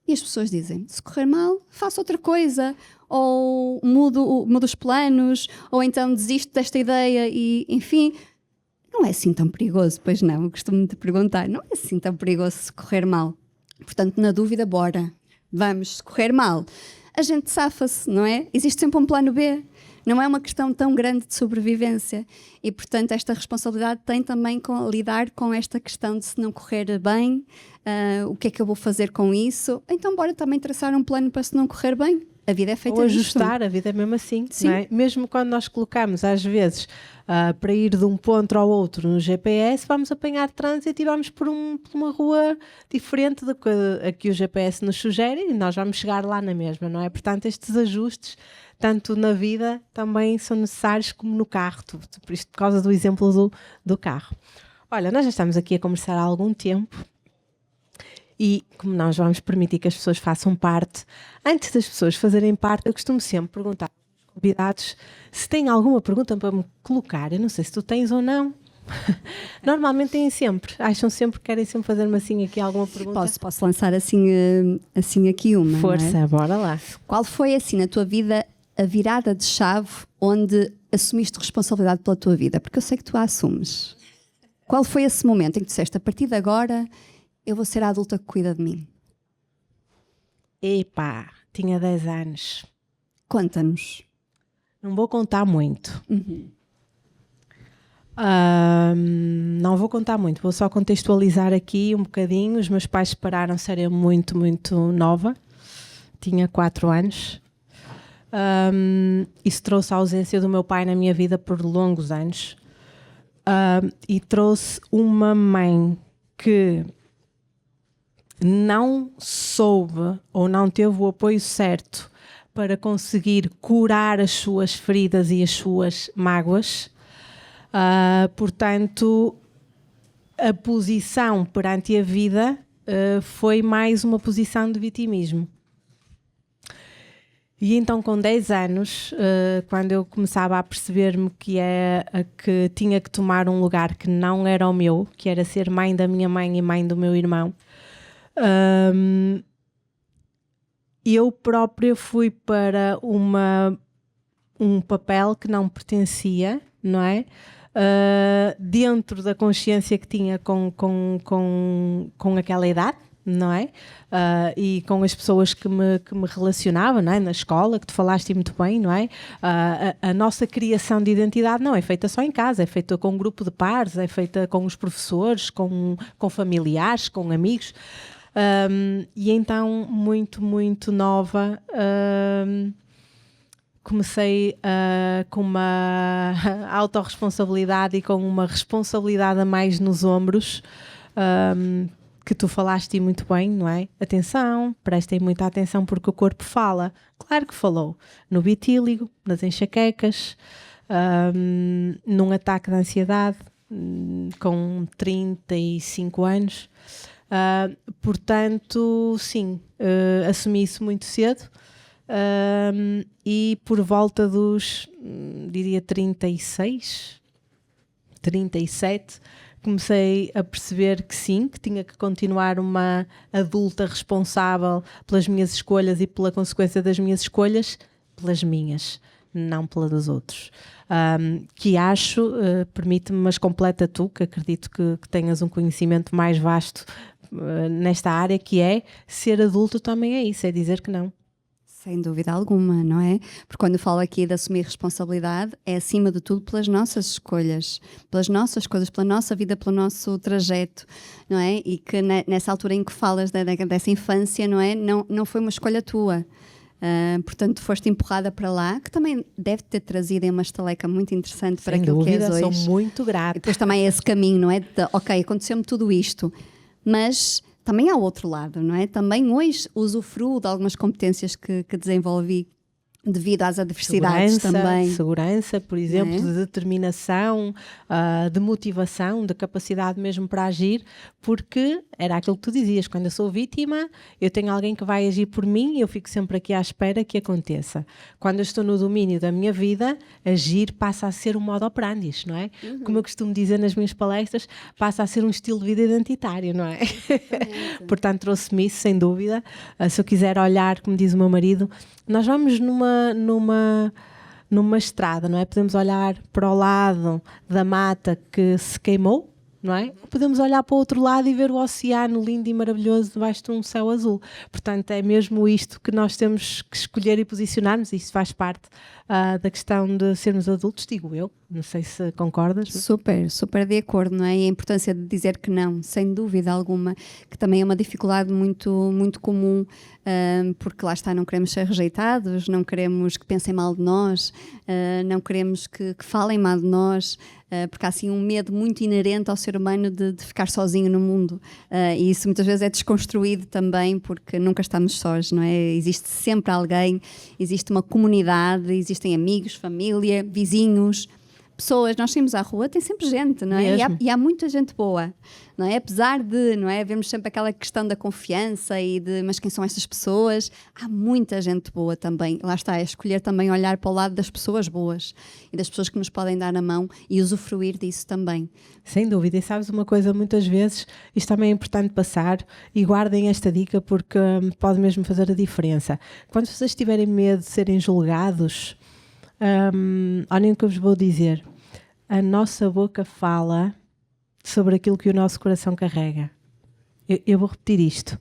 E as pessoas dizem, se correr mal, faço outra coisa, ou mudo os planos, ou então desisto desta ideia e, enfim, não é assim tão perigoso, pois não, eu costumo te perguntar, não é assim tão perigoso se correr mal. Portanto, na dúvida, bora, vamos, se correr mal. A gente safa-se, não é? Existe sempre um plano B. Não é uma questão tão grande de sobrevivência. E, portanto, esta responsabilidade tem também com lidar com esta questão de se não correr bem, o que é que eu vou fazer com isso? Então, bora também traçar um plano para se não correr bem. A vida é feita disso. Ou ajustar, a vida é mesmo assim. Não é? Mesmo quando nós colocamos, às vezes, para ir de um ponto ao outro no GPS, vamos apanhar trânsito e vamos por uma rua diferente do que a que o GPS nos sugere e nós vamos chegar lá na mesma, não é? Portanto, estes ajustes, tanto na vida, também são necessários como no carro, por causa do exemplo do carro. Olha, nós já estamos aqui a conversar há algum tempo. E como nós vamos permitir que as pessoas façam parte, antes das pessoas fazerem parte, eu costumo sempre perguntar aos convidados se têm alguma pergunta para me colocar. Eu não sei se tu tens ou não. Normalmente têm sempre, acham sempre que querem sempre fazer-me assim aqui alguma pergunta. Posso lançar assim aqui uma. Força, não é? Bora lá. Qual foi assim na tua vida a virada de chave onde assumiste responsabilidade pela tua vida? Porque eu sei que tu a assumes. Qual foi esse momento em que disseste, a partir de agora eu vou ser a adulta que cuida de mim? Epá, tinha 10 anos. Conta-nos. Não vou contar muito. Não vou contar muito, vou só contextualizar aqui um bocadinho. Os meus pais separaram-se, era muito, muito nova. Tinha 4 anos. Isso trouxe a ausência do meu pai na minha vida por longos anos. E trouxe uma mãe que não soube ou não teve o apoio certo para conseguir curar as suas feridas e as suas mágoas. Portanto, a posição perante a vida foi mais uma posição de vitimismo. E então, com 10 anos, quando eu começava a perceber-me que tinha que tomar um lugar que não era o meu, que era ser mãe da minha mãe e mãe do meu irmão, eu própria fui para um papel que não pertencia, não é? Dentro da consciência que tinha com aquela idade, não é? E com as pessoas que me relacionava, não é? Na escola, que tu falaste muito bem, não é? A nossa criação de identidade não é feita só em casa, é feita com um grupo de pares, é feita com os professores, com familiares, com amigos. E então, muito, muito nova, comecei com uma autorresponsabilidade e com uma responsabilidade a mais nos ombros, que tu falaste muito bem, não é? Atenção, prestem muita atenção porque o corpo fala. Claro que falou. No vitíligo, nas enxaquecas, num ataque de ansiedade, com 35 anos. Portanto, sim, assumi isso muito cedo. E por volta dos, diria 36, 37, comecei a perceber que sim, que tinha que continuar uma adulta responsável pelas minhas escolhas e pela consequência das minhas escolhas, pelas minhas, não pelas dos outros. Que acho, permite-me, mas completa tu, que acredito que tenhas um conhecimento mais vasto nesta área, que é ser adulto também é isso, é dizer que não. Sem dúvida alguma, não é? Porque quando eu falo aqui de assumir responsabilidade, é acima de tudo pelas nossas escolhas, pelas nossas coisas, pela nossa vida, pelo nosso trajeto, não é? E que nessa altura em que falas dessa infância, não é? Não foi uma escolha tua. Portanto, foste empurrada para lá, que também deve ter trazido uma estaleca muito interessante para aquilo que és hoje. Sou muito grata. E depois também é esse caminho, não é? Ok, aconteceu-me tudo isto, mas também há o outro lado, não é? Também hoje usufruo de algumas competências que desenvolvi devido às adversidades também. Segurança, por exemplo, de determinação, de motivação, de capacidade mesmo para agir, porque era aquilo que tu dizias, quando eu sou vítima, eu tenho alguém que vai agir por mim e eu fico sempre aqui à espera que aconteça. Quando eu estou no domínio da minha vida, agir passa a ser um modo operandi, não é? Como eu costumo dizer nas minhas palestras, passa a ser um estilo de vida identitário, não é? Portanto, trouxe-me isso, sem dúvida. Se eu quiser olhar, como diz o meu marido, nós vamos numa estrada, não é? Podemos olhar para o lado da mata que se queimou, não é? Podemos olhar para o outro lado e ver o oceano lindo e maravilhoso debaixo de um céu azul. Portanto, é mesmo isto que nós temos que escolher e posicionarmos, e isso faz parte da questão de sermos adultos, digo eu. Não sei se concordas. Super, super de acordo, não é? E a importância de dizer que não, sem dúvida alguma, que também é uma dificuldade muito, muito comum, porque lá está, não queremos ser rejeitados, não queremos que pensem mal de nós, não queremos que falem mal de nós, porque há assim um medo muito inerente ao ser humano de ficar sozinho no mundo, e isso muitas vezes é desconstruído também, porque nunca estamos sós, não é? Existe sempre alguém, existe uma comunidade, existem amigos, família, vizinhos, pessoas. Nós saímos à rua, tem sempre gente, não é? E há muita gente boa, não é? Apesar de, não é? Vemos sempre aquela questão da confiança e de, mas quem são estas pessoas? Há muita gente boa também. Lá está, é escolher também olhar para o lado das pessoas boas e das pessoas que nos podem dar a mão e usufruir disso também. Sem dúvida. E sabes uma coisa, muitas vezes, isto também é importante passar, e guardem esta dica porque pode mesmo fazer a diferença. Quando vocês tiverem medo de serem julgados, olhem o que eu vos vou dizer. A nossa boca fala sobre aquilo que o nosso coração carrega. Eu vou repetir isto.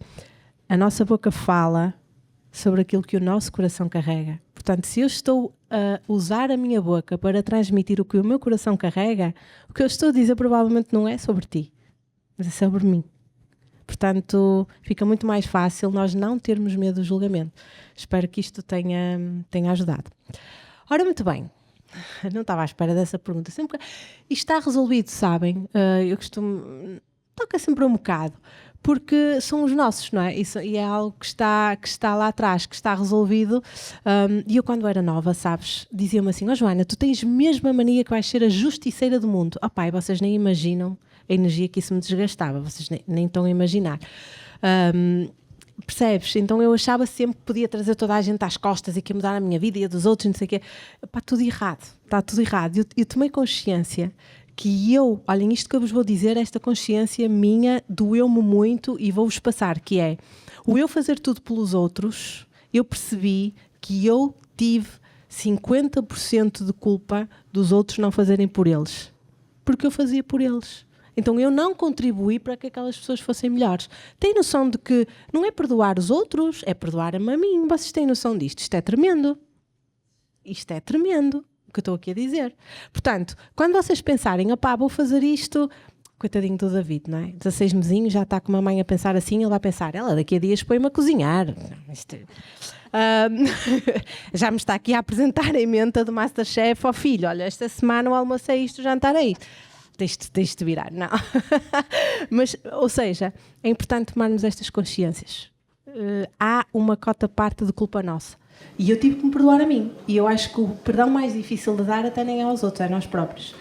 A nossa boca fala sobre aquilo que o nosso coração carrega. Portanto, se eu estou a usar a minha boca para transmitir o que o meu coração carrega, o que eu estou a dizer provavelmente não é sobre ti, mas é sobre mim. Portanto, fica muito mais fácil nós não termos medo do julgamento. Espero que isto tenha ajudado. Ora, muito bem. Não estava à espera dessa pergunta. Sempre que... Isto está resolvido, sabem? Eu costumo... Toca sempre um bocado. Porque são os nossos, não é? E é algo que está lá atrás, que está resolvido. E eu, quando era nova, sabes, dizia-me assim: ó Joana, tu tens mesmo a mania que vais ser a justiceira do mundo. Oh pai, vocês nem imaginam a energia que isso me desgastava. Vocês nem estão a imaginar. Percebes? Então eu achava sempre que podia trazer toda a gente às costas e que ia mudar a minha vida e a dos outros, não sei o quê. Pá, tudo errado. Está tudo errado. Eu tomei consciência que olhem, isto que eu vos vou dizer, esta consciência minha doeu-me muito e vou-vos passar, que é o eu fazer tudo pelos outros. Eu percebi que eu tive 50% de culpa dos outros não fazerem por eles. Porque eu fazia por eles. Então eu não contribuí para que aquelas pessoas fossem melhores. Têm noção de que não é perdoar os outros, é perdoar-me a mim. Vocês têm noção disto? Isto é tremendo. Isto é tremendo, o que eu estou aqui a dizer. Portanto, quando vocês pensarem, vou fazer isto... Coitadinho do David, não é? 16 mesinhos, já está com uma mãe a pensar assim, ele vai pensar, ela daqui a dias põe-me a cozinhar. Já me está aqui a apresentar a emenda do Masterchef ao filho. Olha, esta semana o almoço é isto, o jantar é isto. Deixe-te virar, não. Mas, ou seja, é importante tomarmos estas consciências. Há uma cota parte de culpa nossa. E eu tive que me perdoar a mim. E eu acho que o perdão mais difícil de dar até nem é aos outros, é a nós próprios.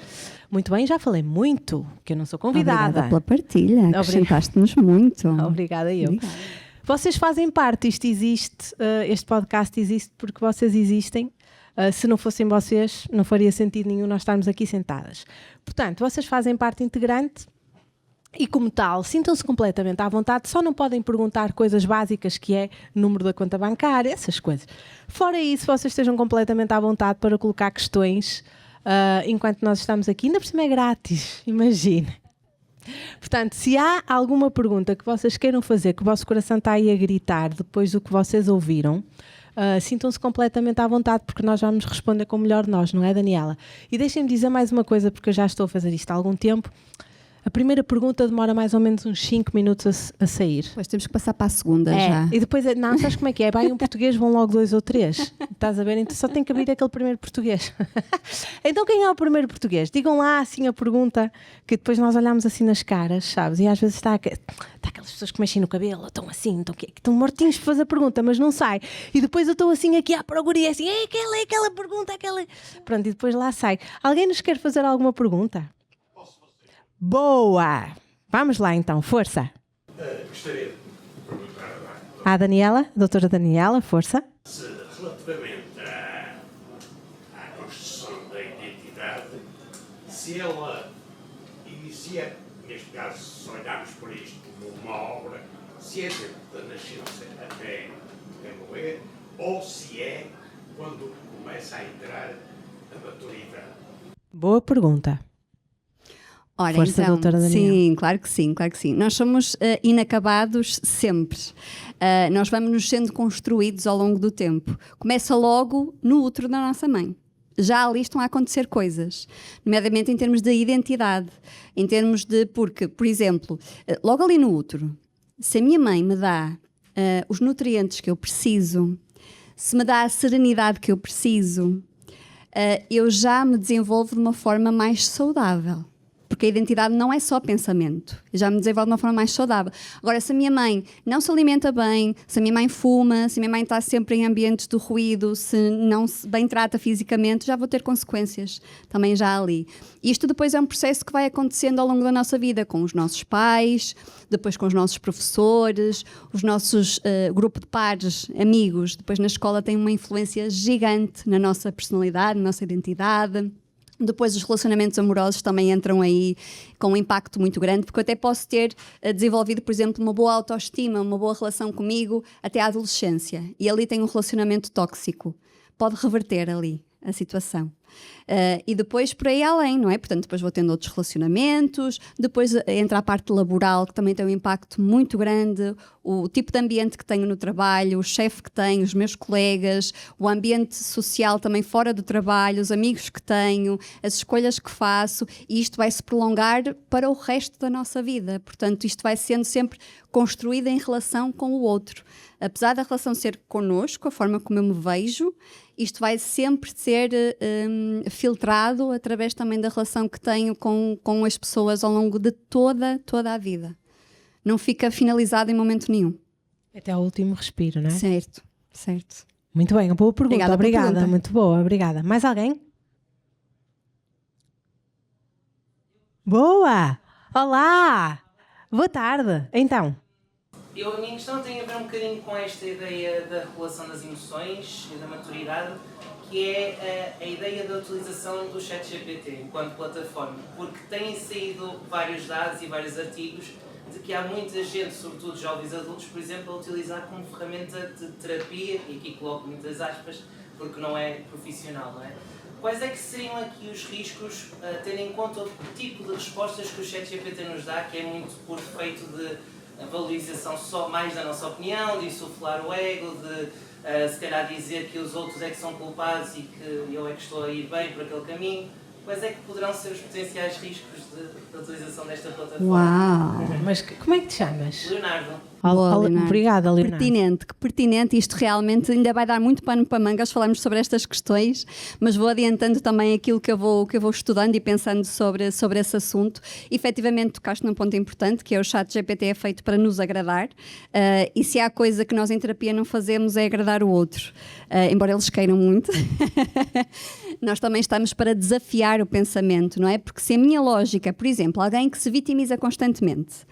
Muito bem, já falei muito, que eu não sou convidada. Obrigada pela partilha, acrescentaste-nos muito. Obrigada eu. Obrigada. Vocês fazem parte, isto existe, este podcast existe porque vocês existem. Se não fossem vocês, não faria sentido nenhum nós estarmos aqui sentadas. Portanto, vocês fazem parte integrante e, como tal, sintam-se completamente à vontade. Só não podem perguntar coisas básicas, que é número da conta bancária, essas coisas. Fora isso, vocês estejam completamente à vontade para colocar questões enquanto nós estamos aqui. Ainda por cima é grátis, imagine. Portanto, se há alguma pergunta que vocês queiram fazer, que o vosso coração está aí a gritar depois do que vocês ouviram, Sintam-se completamente à vontade, porque nós vamos responder com o melhor de nós, não é, Daniela? E deixem-me dizer mais uma coisa, porque eu já estou a fazer isto há algum tempo. A primeira pergunta demora mais ou menos uns 5 minutos a sair. Depois temos que passar para a segunda já. E depois, não, sabes como é que é? Vai um português, vão logo 2 ou 3. Estás a ver? Então só tem que abrir aquele primeiro português. Então quem é o primeiro português? Digam lá assim a pergunta, que depois nós olhamos assim nas caras, sabes? E às vezes está aquelas pessoas que mexem no cabelo, estão assim, estão mortinhos para fazer a pergunta, mas não sai. E depois eu estou assim aqui à procura e é assim, aquela pergunta, aquela... Pronto, e depois lá sai. Alguém nos quer fazer alguma pergunta? Boa! Vamos lá então, força! Gostaria de perguntar à Daniela, doutora Daniela, força. se relativamente à construção da identidade, se ela inicia, neste caso, se olharmos por isto como uma obra, se é desde a nascença até morrer, ou se é quando começa a entrar a maturidade. Boa pergunta. Ora, Força, então, doutora Daniela. sim, claro que sim, claro que sim. Nós somos inacabados sempre. Nós vamos nos sendo construídos ao longo do tempo. Começa logo no útero da nossa mãe. Já ali estão a acontecer coisas, nomeadamente em termos de identidade, em termos de, porque, por exemplo, logo ali no útero, se a minha mãe me dá os nutrientes que eu preciso, se me dá a serenidade que eu preciso, eu já me desenvolvo de uma forma mais saudável. Porque a identidade não é só pensamento. Eu já me desenvolvo de uma forma mais saudável. Agora, se a minha mãe não se alimenta bem, se a minha mãe fuma, se a minha mãe está sempre em ambientes de ruído, se não se bem trata fisicamente, já vou ter consequências também já ali. Isto depois é um processo que vai acontecendo ao longo da nossa vida, com os nossos pais, depois com os nossos professores, os nossos grupo de pares, amigos. Depois na escola tem uma influência gigante na nossa personalidade, na nossa identidade. Depois os relacionamentos amorosos também entram aí com um impacto muito grande, porque eu até posso ter desenvolvido, por exemplo, uma boa autoestima, uma boa relação comigo até à adolescência. E ali tem um relacionamento tóxico. Pode reverter ali a situação. E depois por aí além, não é? Portanto, depois vou tendo outros relacionamentos, depois entra a parte laboral, que também tem um impacto muito grande, o tipo de ambiente que tenho no trabalho, o chefe que tenho, os meus colegas, o ambiente social também fora do trabalho, os amigos que tenho, as escolhas que faço, e isto vai se prolongar para o resto da nossa vida. Portanto, isto vai sendo sempre construído em relação com o outro. Apesar da relação ser connosco, a forma como eu me vejo, isto vai sempre ser filtrado através também da relação que tenho com as pessoas ao longo de toda a vida. Não fica finalizado em momento nenhum. Até ao último respiro, não é? Certo. Muito bem, uma boa pergunta. Obrigada. Muito boa, obrigada. Mais alguém? Boa! Olá! Boa tarde. Então... A minha questão tem a ver um bocadinho com esta ideia da regulação das emoções e da maturidade, que é a ideia da utilização do ChatGPT enquanto plataforma, porque têm saído vários dados e vários artigos de que há muita gente, sobretudo jovens adultos, por exemplo, a utilizar como ferramenta de terapia, e aqui coloco muitas aspas, porque não é profissional, não é? Quais é que seriam aqui os riscos, tendo em conta o tipo de respostas que o ChatGPT nos dá, que é muito por efeito de a valorização só mais da nossa opinião, de insuflar o ego, de se calhar dizer que os outros é que são culpados e que eu é que estou a ir bem por aquele caminho. Quais é que poderão ser os potenciais riscos da utilização desta plataforma? Uau! Mas como é que te chamas? Leonardo. Leonardo. Obrigada, Leonardo. Pertinente, isto realmente ainda vai dar muito pano para mangas falarmos sobre estas questões, mas vou adiantando também aquilo que eu vou estudando e pensando sobre esse assunto. Efetivamente tocaste num ponto importante, que é o ChatGPT é feito para nos agradar, e se há coisa que nós em terapia não fazemos é agradar o outro, embora eles queiram muito. Nós também estamos para desafiar o pensamento, não é? Porque se a minha lógica, por exemplo, alguém que se vitimiza constantemente,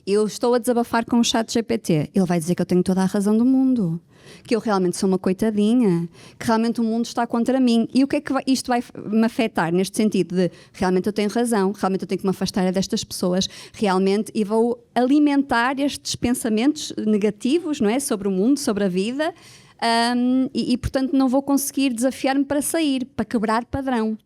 eu estou a desabafar com o ChatGPT, ele vai dizer que eu tenho toda a razão do mundo, que eu realmente sou uma coitadinha, que realmente o mundo está contra mim. E o que é que isto vai me afetar neste sentido de realmente eu tenho razão, realmente eu tenho que me afastar destas pessoas, realmente, e vou alimentar estes pensamentos negativos, não é? Sobre o mundo, sobre a vida, e portanto não vou conseguir desafiar-me para sair, para quebrar padrão.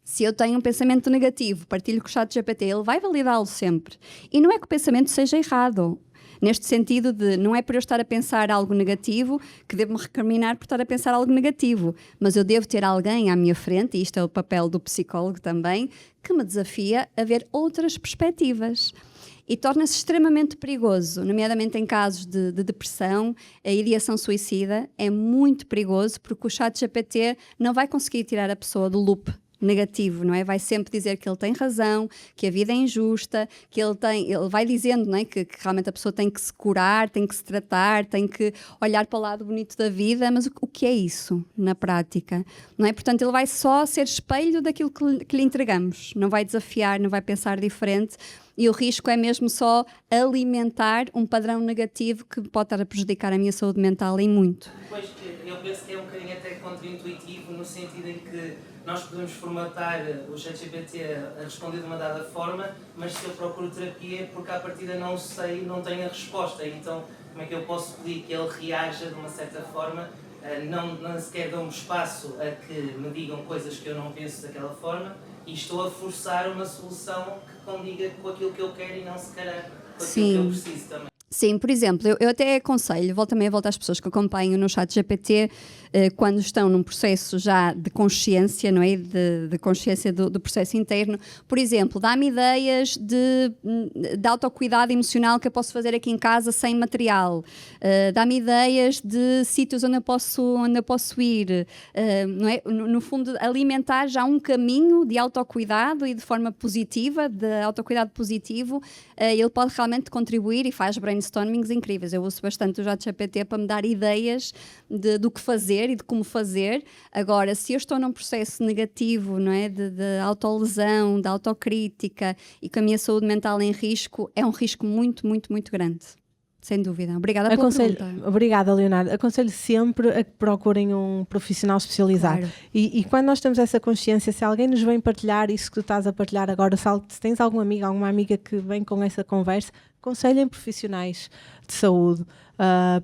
Se eu tenho um pensamento negativo, partilho com o ChatGPT, ele vai validá-lo sempre. E não é que o pensamento seja errado. Neste sentido de, não é por eu estar a pensar algo negativo que devo-me recriminar por estar a pensar algo negativo, mas eu devo ter alguém à minha frente, e isto é o papel do psicólogo também, que me desafia a ver outras perspectivas. E torna-se extremamente perigoso, nomeadamente em casos de depressão, a ideação suicida é muito perigoso porque o ChatGPT não vai conseguir tirar a pessoa do loop negativo, não é? Vai sempre dizer que ele tem razão, que a vida é injusta, que ele vai dizendo, não é? Que realmente a pessoa tem que se curar, tem que se tratar, tem que olhar para o lado bonito da vida, mas o que é isso na prática? Não é? Portanto, ele vai só ser espelho daquilo que lhe entregamos, não vai desafiar, não vai pensar diferente, e o risco é mesmo só alimentar um padrão negativo que pode estar a prejudicar a minha saúde mental em muito. Pois, eu penso que é um bocadinho até contra-intuitivo, no sentido em que nós podemos formatar o ChatGPT a responder de uma dada forma, mas se eu procuro terapia é porque à partida não sei, não tenho a resposta. Então, como é que eu posso pedir que ele reaja de uma certa forma? Não sequer dou-me espaço a que me digam coisas que eu não penso daquela forma e estou a forçar uma solução que condiga com aquilo que eu quero e não se calhar com aquilo que eu preciso também. Sim, por exemplo, eu até aconselho, volto também a voltar às pessoas que acompanham no ChatGPT, quando estão num processo já de consciência, não é? De consciência do processo interno. Por exemplo, dá-me ideias de autocuidado emocional que eu posso fazer aqui em casa sem material. Dá-me ideias de sítios onde eu posso ir. Não é? No fundo, alimentar já um caminho de autocuidado e de forma positiva, de autocuidado positivo. Ele pode realmente contribuir e faz brainstormings incríveis. Eu uso bastante o ChatGPT para me dar ideias do que fazer e de como fazer. Agora, se eu estou num processo negativo, não é, de autolesão, de autocrítica e com a minha saúde mental em risco, é um risco muito, muito, muito grande. Sem dúvida. Obrigada pela pergunta. Obrigada, Leonardo. Aconselho sempre a que procurem um profissional especializado. Claro. E quando nós temos essa consciência, se alguém nos vem partilhar isso que tu estás a partilhar agora, se tens algum amigo, alguma amiga que vem com essa conversa, aconselhem profissionais de saúde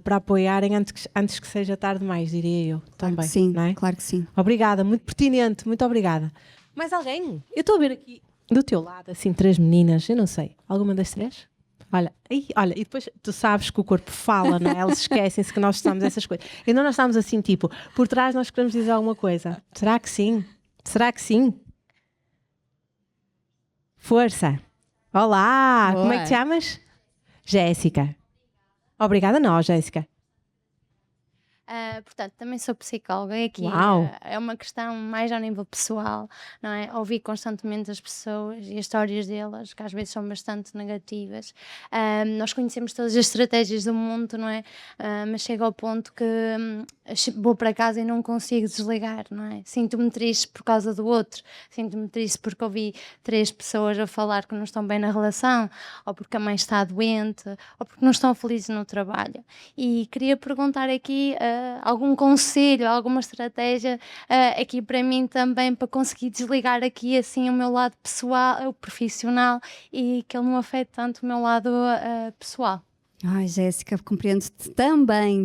para apoiarem antes que seja tarde demais, diria eu. Claro Também, que sim, não é? claro que sim. Obrigada, muito pertinente, muito obrigada. Mais alguém? Eu estou a ver aqui do teu lado, assim, 3 meninas, eu não sei. Alguma das 3? Olha, e depois tu sabes que o corpo fala, não é? Eles esquecem-se que nós estamos essas coisas. Então nós estamos assim, tipo, por trás nós queremos dizer alguma coisa. Será que sim? Será que sim? Força! Olá! Boa. Como é que te chamas? Jéssica. Obrigada a nós, Jéssica. Portanto, também sou psicóloga e aqui Uau. é uma questão mais ao nível pessoal, não é? Ouvir constantemente as pessoas e as histórias delas, que às vezes são bastante negativas. Nós conhecemos todas as estratégias do mundo, não é? Mas chega ao ponto que vou para casa e não consigo desligar, não é? Sinto-me triste por causa do outro, sinto-me triste porque ouvi 3 pessoas a falar que não estão bem na relação, ou porque a mãe está doente, ou porque não estão felizes no trabalho. E queria perguntar aqui algum conselho, alguma estratégia aqui para mim também, para conseguir desligar aqui assim o meu lado pessoal, o profissional, e que ele não afete tanto o meu lado pessoal. Ai, Jéssica, compreendo-te também.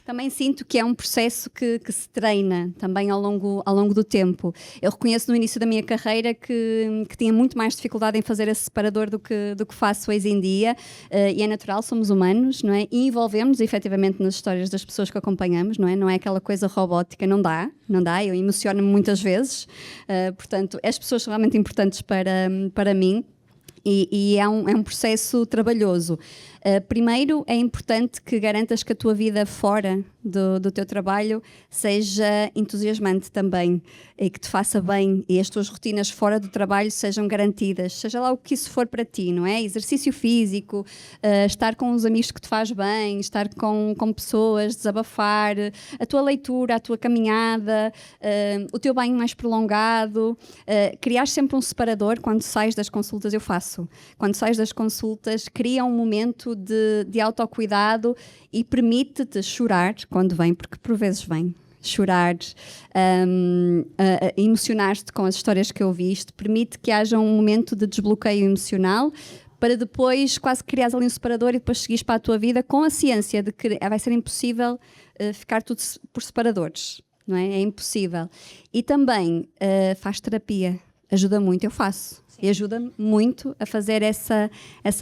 Também sinto que é um processo que se treina também ao longo do tempo. Eu reconheço no início da minha carreira que tinha muito mais dificuldade em fazer esse separador do que faço hoje em dia, e é natural, somos humanos, não é? E envolvemos efetivamente nas histórias das pessoas que acompanhamos, não é? Não é aquela coisa robótica, não dá, eu emociono-me muitas vezes, portanto, as pessoas são realmente importantes para mim. E é um processo trabalhoso. Primeiro, é importante que garantas que a tua vida fora do teu trabalho seja entusiasmante também e que te faça bem, e as tuas rotinas fora do trabalho sejam garantidas, seja lá o que isso for para ti, não é? Exercício físico, estar com os amigos que te faz bem, estar com pessoas, desabafar, a tua leitura, a tua caminhada, o teu banho mais prolongado, criar sempre um separador. Quando sais das consultas, eu faço. Quando sais das consultas, cria um momento de autocuidado e permite-te chorar quando vem, porque por vezes vem. Chorar, emocionar-te com as histórias que ouviste, permite que haja um momento de desbloqueio emocional para depois quase criares ali um separador e depois seguires para a tua vida com a ciência de que vai ser impossível ficar tudo por separadores, não é? É impossível. E também faz terapia. ajuda muito, eu faço. E ajuda muito a fazer essa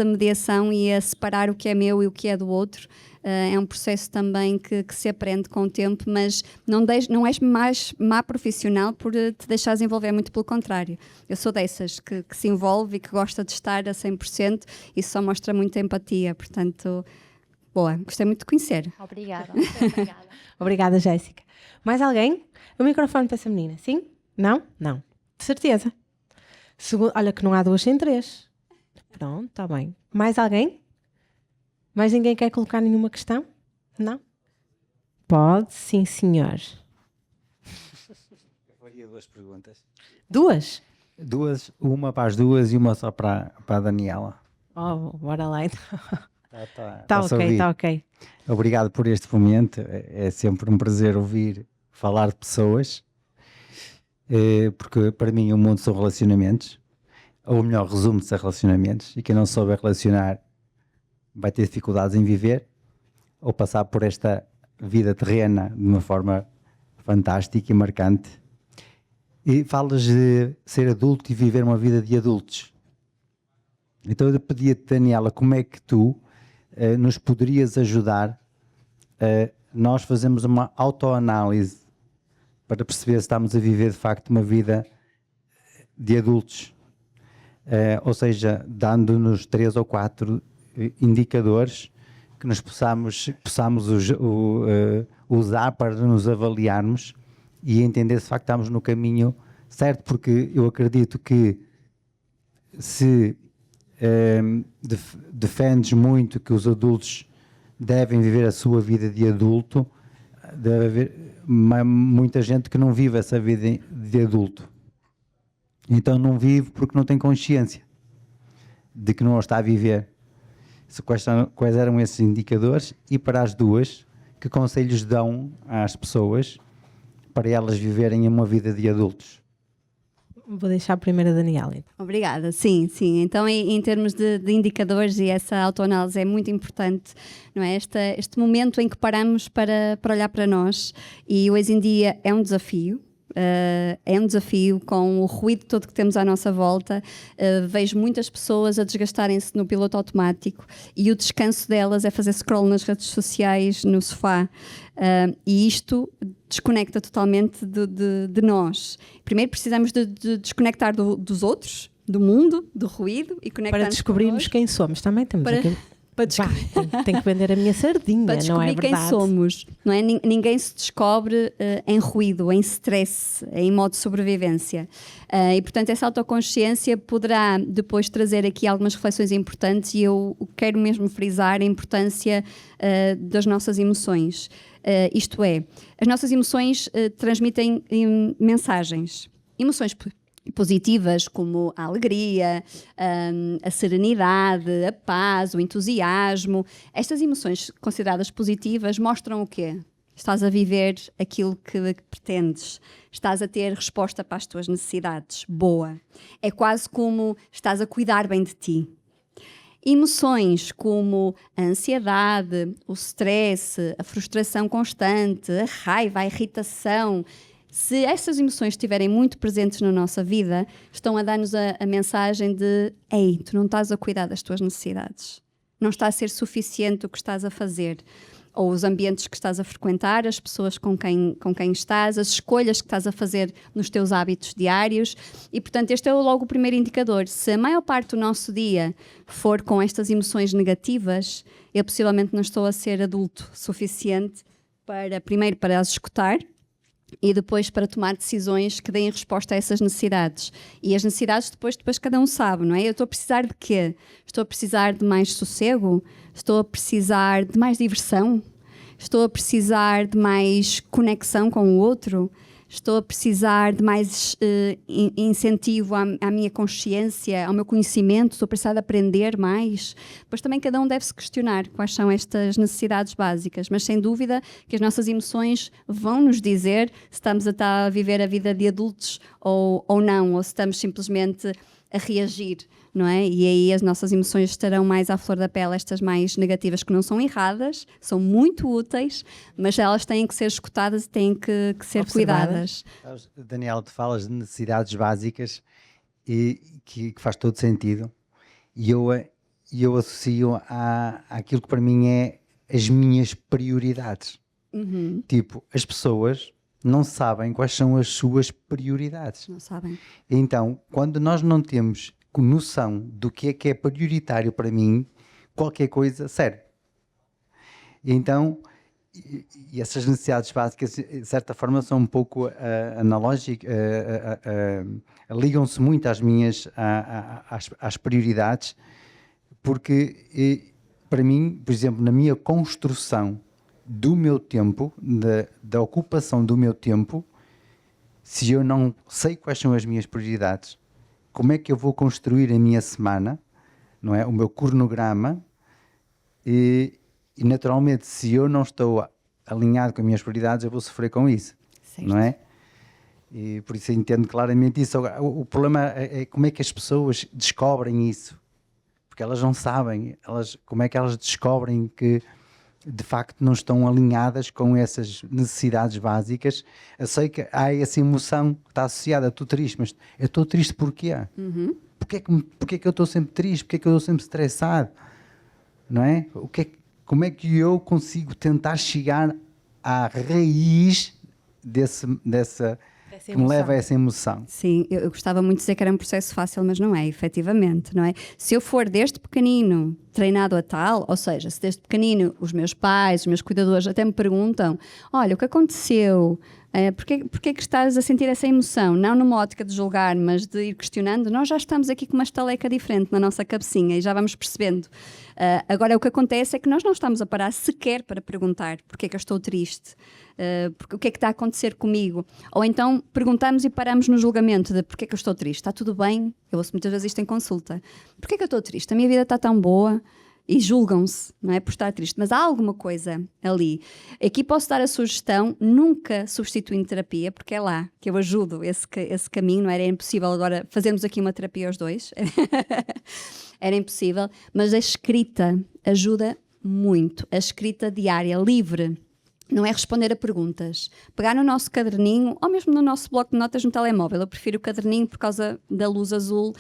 mediação e a separar o que é meu e o que é do outro. É um processo também que se aprende com o tempo, mas não és mais má profissional por te deixares envolver, muito pelo contrário. Eu sou dessas que se envolve e que gosta de estar a 100%, isso só mostra muita empatia, portanto, boa, gostei muito de conhecer. Obrigada. Obrigada. Obrigada, Jéssica. Mais alguém? O microfone para essa menina, sim? Não? Não. De certeza. Olha que não há 2 sem 3. Pronto, está bem. Mais alguém? Mais ninguém quer colocar nenhuma questão? Não? Pode, sim, senhor. Eu faria 2 perguntas. 2? 2, uma para as 2 e uma só para a Daniela. Oh, bora lá então. Tá ok, está ok. Obrigado por este momento. É sempre um prazer ouvir falar de pessoas, porque para mim o mundo são relacionamentos, ou melhor, resume-se a relacionamentos, e quem não souber relacionar vai ter dificuldades em viver ou passar por esta vida terrena de uma forma fantástica e marcante. E falas de ser adulto e viver uma vida de adultos. Então eu pedia-te, Daniela, como é que tu nos poderias ajudar a nós fazermos uma autoanálise para perceber se estamos a viver de facto uma vida de adultos, ou seja, dando-nos 3 ou 4 indicadores que nos possamos usar para nos avaliarmos e entender se de facto estamos no caminho certo, porque eu acredito que se defendes muito que os adultos devem viver a sua vida de adulto, deve haver muita gente que não vive essa vida de adulto. Então não vive porque não tem consciência de que não a está a viver. Quais eram esses indicadores? E para as 2, que conselhos dão às pessoas para elas viverem uma vida de adultos? Vou deixar primeiro a Daniela. Então. Obrigada, sim. Então em termos de indicadores, e essa autoanálise é muito importante, não é? Este momento em que paramos para olhar para nós, e hoje em dia é um desafio. É um desafio com o ruído todo que temos à nossa volta. Vejo muitas pessoas a desgastarem-se no piloto automático e o descanso delas é fazer scroll nas redes sociais, no sofá, e isto desconecta totalmente de nós. Primeiro precisamos de desconectar dos outros, do mundo, do ruído, e conectar-nos para descobrirmos quem somos. Também temos aqui. Tem que vender a minha sardinha, para descobrir, não é verdade? Quem somos, não é? Ninguém se descobre em ruído, em stress, em modo de sobrevivência. E portanto essa autoconsciência poderá depois trazer aqui algumas reflexões importantes, e eu quero mesmo frisar a importância das nossas emoções. Isto é, as nossas emoções transmitem mensagens. Emoções positivas como a alegria, a serenidade, a paz, o entusiasmo. Estas emoções consideradas positivas mostram o quê? Estás a viver aquilo que pretendes. Estás a ter resposta para as tuas necessidades. Boa. É quase como estás a cuidar bem de ti. Emoções como a ansiedade, o stress, a frustração constante, a raiva, a irritação. Se estas emoções estiverem muito presentes na nossa vida, estão a dar-nos a mensagem de: ei, tu não estás a cuidar das tuas necessidades. Não está a ser suficiente o que estás a fazer. Ou os ambientes que estás a frequentar, as pessoas com quem estás, as escolhas que estás a fazer nos teus hábitos diários. E, portanto, este é logo o primeiro indicador. Se a maior parte do nosso dia for com estas emoções negativas, eu possivelmente não estou a ser adulto suficiente primeiro para as escutar, e depois para tomar decisões que deem resposta a essas necessidades. E as necessidades depois cada um sabe, não é? Eu estou a precisar de quê? Estou a precisar de mais sossego? Estou a precisar de mais diversão? Estou a precisar de mais conexão com o outro? Estou a precisar de mais incentivo à minha consciência, ao meu conhecimento? Estou a precisar de aprender mais? Pois também cada um deve se questionar quais são estas necessidades básicas, mas sem dúvida que as nossas emoções vão nos dizer se estamos a viver a vida de adultos ou não, ou se estamos simplesmente a reagir, não é? E aí as nossas emoções estarão mais à flor da pele, estas mais negativas, que não são erradas, são muito úteis, mas elas têm que ser escutadas e têm que ser cuidadas. Daniela, tu falas de necessidades básicas e que faz todo sentido, e eu associo àquilo que para mim é as minhas prioridades. Tipo, as pessoas não sabem quais são as suas prioridades. Não sabem. Então, quando nós não temos noção do que é prioritário para mim, qualquer coisa serve. Então, e essas necessidades básicas, de certa forma, são um pouco analógicas, ligam-se muito às minhas às prioridades, porque para mim, por exemplo, na minha construção do meu tempo, da ocupação do meu tempo, se eu não sei quais são as minhas prioridades, como é que eu vou construir a minha semana, não é? O meu cronograma, e naturalmente, se eu não estou alinhado com as minhas prioridades, eu vou sofrer com isso, Certo. não é? E por isso eu entendo claramente isso. Agora, o problema é como é que as pessoas descobrem isso, porque elas não sabem, como é que elas descobrem que de facto não estão alinhadas com essas necessidades básicas. Eu sei que há essa emoção que está associada, estou triste, mas eu estou triste porquê? Porquê que eu estou sempre triste? Porquê que eu estou sempre estressado? Não é? Como é que eu consigo tentar chegar à raiz dessa que me leva a essa emoção? Sim, eu gostava muito de dizer que era um processo fácil, mas não é, efetivamente, não é? Se eu for desde pequenino treinado a tal, ou seja, se desde pequenino os meus pais, os meus cuidadores até me perguntam, olha, o que aconteceu? Porquê que estás a sentir essa emoção? Não numa ótica de julgar, mas de ir questionando. Nós já estamos aqui com uma estaleca diferente na nossa cabecinha e já vamos percebendo. Agora, o que acontece é que nós não estamos a parar sequer para perguntar porquê que eu estou triste, o que é que está a acontecer comigo. Ou então perguntamos e paramos no julgamento de porquê que eu estou triste. Está tudo bem? Eu ouço muitas vezes isto em consulta. Porquê que eu estou triste? A minha vida está tão boa. E julgam-se, não é, por estar triste, mas há alguma coisa ali. Aqui posso dar a sugestão, nunca substituindo terapia, porque é lá que eu ajudo esse caminho, não era impossível agora fazermos aqui uma terapia aos dois, era impossível, mas a escrita ajuda muito, a escrita diária, livre. Não é responder a perguntas. Pegar no nosso caderninho, ou mesmo no nosso bloco de notas no telemóvel. Eu prefiro o caderninho por causa da luz azul,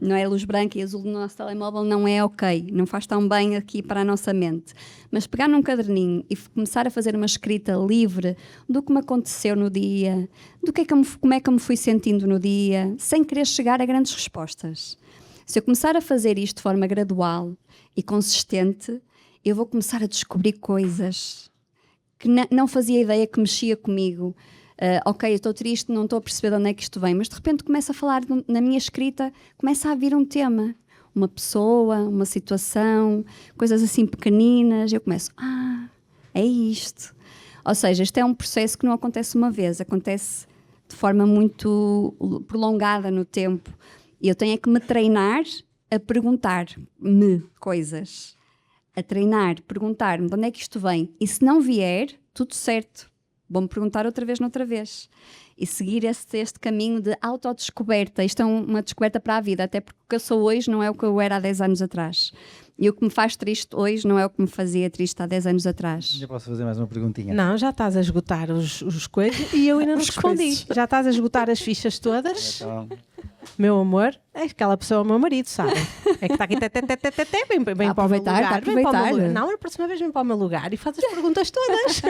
não é? A luz branca e azul no nosso telemóvel não é ok. Não faz tão bem aqui para a nossa mente. Mas pegar num caderninho e começar a fazer uma escrita livre do que me aconteceu no dia, como é que eu me fui sentindo no dia, sem querer chegar a grandes respostas. Se eu começar a fazer isto de forma gradual e consistente, eu vou começar a descobrir coisas que não fazia ideia que mexia comigo. Ok, eu estou triste, não estou a perceber de onde é que isto vem, mas de repente começo a falar na minha escrita, começa a vir um tema, uma pessoa, uma situação, coisas assim pequeninas, eu começo, é isto. Ou seja, isto é um processo que não acontece uma vez, acontece de forma muito prolongada no tempo. E eu tenho é que me treinar a perguntar-me coisas. A treinar, perguntar-me de onde é que isto vem. E se não vier, tudo certo. Vou-me perguntar outra vez. E seguir este caminho de autodescoberta. Isto é uma descoberta para a vida, até porque o que eu sou hoje não é o que eu era há 10 anos atrás. E o que me faz triste hoje não é o que me fazia triste há 10 anos atrás. Já posso fazer mais uma perguntinha? Não, já estás a esgotar os coisas e eu ainda não respondi. Já estás a esgotar as fichas todas. Então, Meu amor, é aquela pessoa é o meu marido, sabe? É que está aqui, vem para o meu lugar. Vem para o meu lugar. Não, a próxima vez vem para o meu lugar e faz as perguntas todas.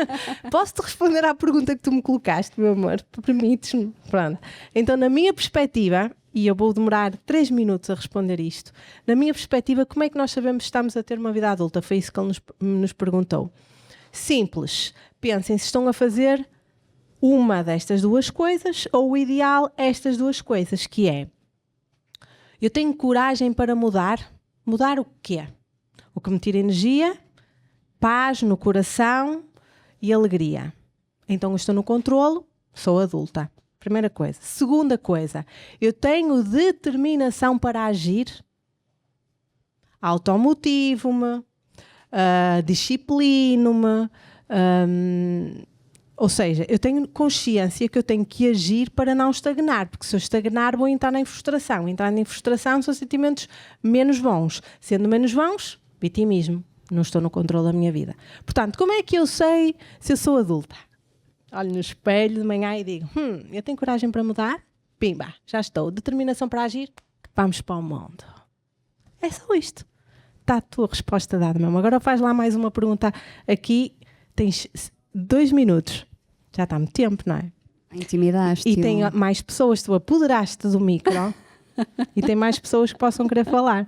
Posso-te responder à pergunta que tu me colocaste, meu amor? Permites-me? Pronto. Então, na minha perspectiva, e eu vou demorar 3 minutos a responder isto, na minha perspectiva, como é que nós sabemos se estamos a ter uma vida adulta? Foi isso que ele nos perguntou. Simples. Pensem se estão a fazer uma destas duas coisas ou o ideal estas duas coisas, que é: eu tenho coragem para mudar. Mudar o quê? O que me tira energia, paz no coração e alegria. Então eu estou no controlo, sou adulta. Primeira coisa. Segunda coisa, eu tenho determinação para agir, automotivo-me, disciplino-me, ou seja, eu tenho consciência que eu tenho que agir para não estagnar, porque se eu estagnar vou entrar em frustração. Entrar em frustração são sentimentos menos bons. Sendo menos bons, vitimismo. Não estou no controle da minha vida. Portanto, como é que eu sei se eu sou adulta? Olho no espelho de manhã e digo, eu tenho coragem para mudar? pimba, já estou. Determinação para agir, vamos para o mundo. É só isto. Está a tua resposta dada mesmo. Agora faz lá mais uma pergunta. Aqui tens 2 minutos. Já está muito tempo, não é? Intimidaste. E tem mais pessoas, tu apoderaste do micro e tem mais pessoas que possam querer falar.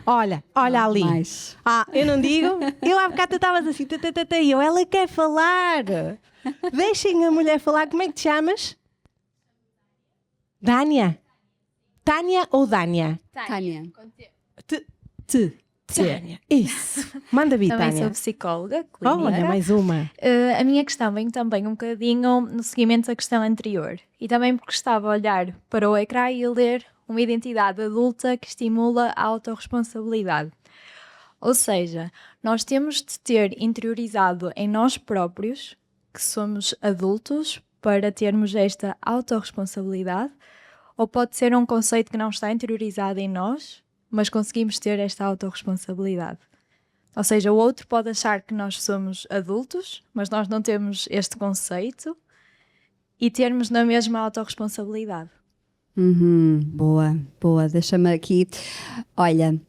Olha ali. Mais. Eu não digo. Eu há bocado estavas assim, ela quer falar. Deixem a mulher falar. Como é que te chamas? Dânia? Tânia ou Dânia? Tânia. Tânia. Isso. Manda vir, Também Tânia. sou psicóloga Olha, clínica. mais uma. A minha questão vem também um bocadinho no seguimento da questão anterior. E também porque estava a olhar para o ecrã e a ler uma identidade adulta que estimula a autorresponsabilidade. Ou seja, nós temos de ter interiorizado em nós próprios que somos adultos para termos esta autorresponsabilidade, ou pode ser um conceito que não está interiorizado em nós, mas conseguimos ter esta autorresponsabilidade. Ou seja, o outro pode achar que nós somos adultos, mas nós não temos este conceito e termos na mesma autorresponsabilidade. Boa. Deixa-me aqui. Olha,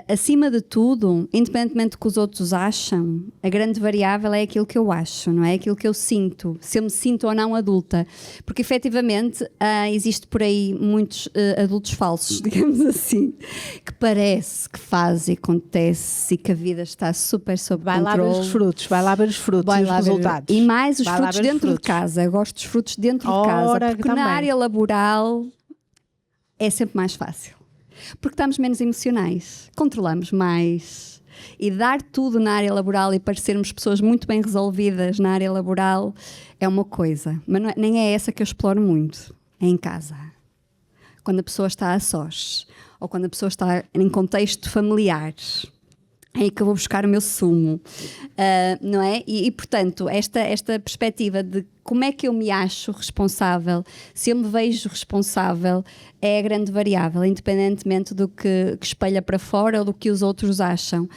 acima de tudo, independentemente do que os outros acham, a grande variável é aquilo que eu acho, não é? Aquilo que eu sinto, se eu me sinto ou não adulta. Porque efetivamente existe por aí muitos adultos falsos, digamos assim, que parece que faz e acontece e que a vida está super sob Vai lá ver controle. os frutos, vai lá ver os frutos e os resultados. E mais os Vai lá frutos ver os dentro frutos. de casa. Eu gosto dos frutos dentro de casa. Ora, Porque também. na área laboral é sempre mais fácil. Porque estamos menos emocionais, controlamos mais. E dar tudo na área laboral e parecermos pessoas muito bem resolvidas na área laboral é uma coisa. Mas nem é essa que eu exploro muito. É em casa. Quando a pessoa está a sós. Ou quando a pessoa está em contexto familiar. É aí que eu vou buscar o meu sumo, não é? E portanto, esta perspectiva de como é que eu me acho responsável, se eu me vejo responsável, é a grande variável, independentemente do que espelha para fora ou do que os outros acham.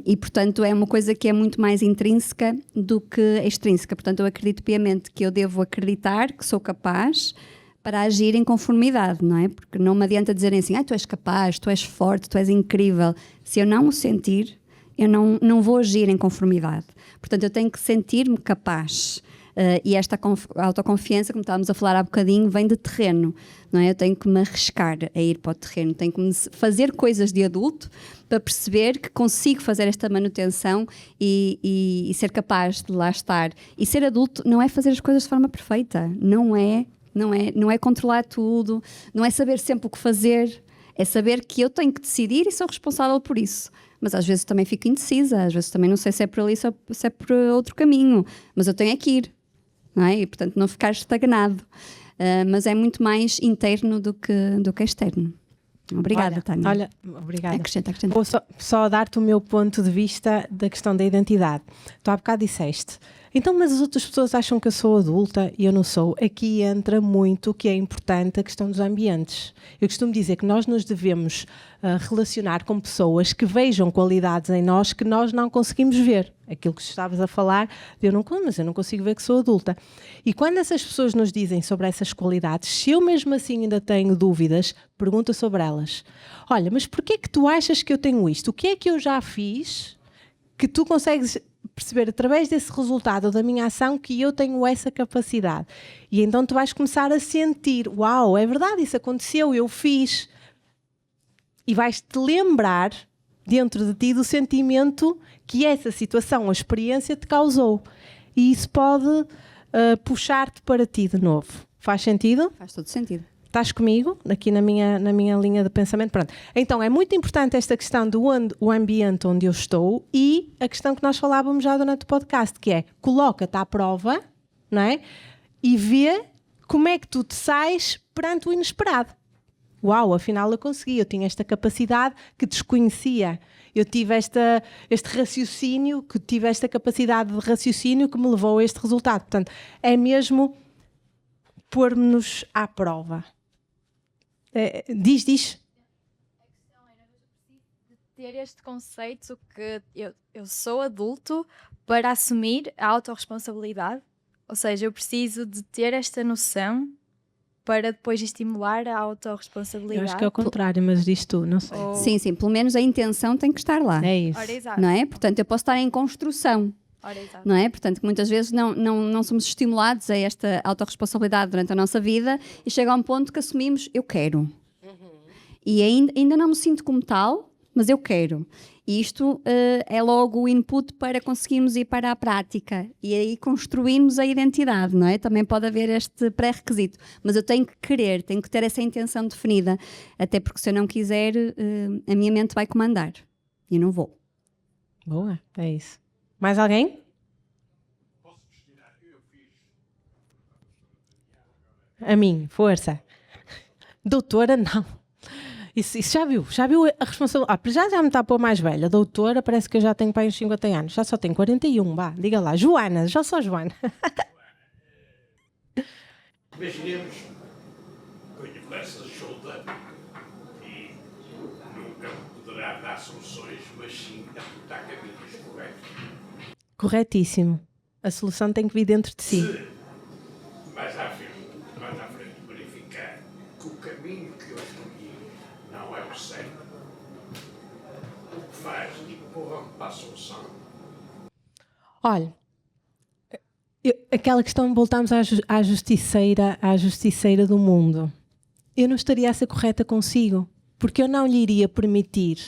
E portanto, é uma coisa que é muito mais intrínseca do que extrínseca. Portanto, eu acredito piamente que eu devo acreditar que sou capaz para agir em conformidade, não é? Porque não me adianta dizerem assim, tu és capaz, tu és forte, tu és incrível. Se eu não o sentir, eu não vou agir em conformidade. Portanto, eu tenho que sentir-me capaz. E esta autoconfiança, como estávamos a falar há bocadinho, vem de terreno, não é? Eu tenho que me arriscar a ir para o terreno, tenho que fazer coisas de adulto para perceber que consigo fazer esta manutenção e ser capaz de lá estar. E ser adulto não é fazer as coisas de forma perfeita, não é controlar tudo, não é saber sempre o que fazer, é saber que eu tenho que decidir e sou responsável por isso. Mas às vezes também fico indecisa, às vezes também não sei se é por ali, se é por outro caminho, mas eu tenho que ir, não é? E portanto não ficar estagnado. Mas é muito mais interno do que externo. Obrigada, Tânia. Olha, obrigada. Acrescenta. Vou só dar-te o meu ponto de vista da questão da identidade. Tu há bocado disseste, então, mas as outras pessoas acham que eu sou adulta e eu não sou. Aqui entra muito o que é importante, a questão dos ambientes. Eu costumo dizer que nós nos devemos relacionar com pessoas que vejam qualidades em nós que nós não conseguimos ver. Aquilo que estavas a falar, mas eu não consigo ver que sou adulta. E quando essas pessoas nos dizem sobre essas qualidades, se eu mesmo assim ainda tenho dúvidas, pergunta sobre elas. Olha, mas porquê é que tu achas que eu tenho isto? O que é que eu já fiz que tu consegues perceber através desse resultado da minha ação que eu tenho essa capacidade? E então tu vais começar a sentir, uau, é verdade, isso aconteceu, eu fiz. E vais-te lembrar dentro de ti do sentimento que essa situação, a experiência te causou. E isso pode puxar-te para ti de novo. Faz sentido? Faz todo sentido. Estás comigo? Aqui na minha linha de pensamento? Pronto. Então, é muito importante esta questão do o ambiente onde eu estou e a questão que nós falávamos já durante o podcast, que é, coloca-te à prova, não é? E vê como é que tu te sais perante o inesperado. Uau, afinal eu consegui, eu tinha esta capacidade que desconhecia. Eu tive este raciocínio, que tive esta capacidade de raciocínio que me levou a este resultado. Portanto, é mesmo pôr-nos à prova. Diz. A questão era ter este conceito que eu sou adulto para assumir a autorresponsabilidade. Ou seja, eu preciso de ter esta noção para depois estimular a Eu autorresponsabilidade. acho que é o contrário, mas diz tu, não sei. Ou- Sim, pelo menos a intenção tem que estar lá. É isso. Ora, exato. Não é? Portanto, eu posso estar em construção. Ora, exato. Não é? Portanto, que muitas vezes não somos estimulados a esta autorresponsabilidade durante a nossa vida e chega a um ponto que assumimos, eu quero. E ainda não me sinto como tal, mas eu quero. E isto é logo o input para conseguirmos ir para a prática e aí construirmos a identidade, não é? Também pode haver este pré-requisito, mas eu tenho que querer, tenho que ter essa intenção definida, até porque se eu não quiser, a minha mente vai comandar e eu não vou. Boa, é isso. Mais alguém? A mim, força. Doutora, não. Isso já viu a responsabilidade? Já me está a pôr mais velha. Doutora, parece que eu já tenho para uns 50 anos. Já só tenho 41, vá, diga lá. Joana, já sou Joana. Imaginemos que eu lhe começo ajuda e nunca poderá dar soluções, mas sim apontar caminhos corretos. Corretíssimo. A solução tem que vir dentro de si. Se mais à frente verificar que o caminho que eu escolhi não é o certo, o que faz? Empurra-me para a solução. Olha, aquela questão, voltamos à justiceira do mundo. Eu não estaria a ser correta consigo, porque eu não lhe iria permitir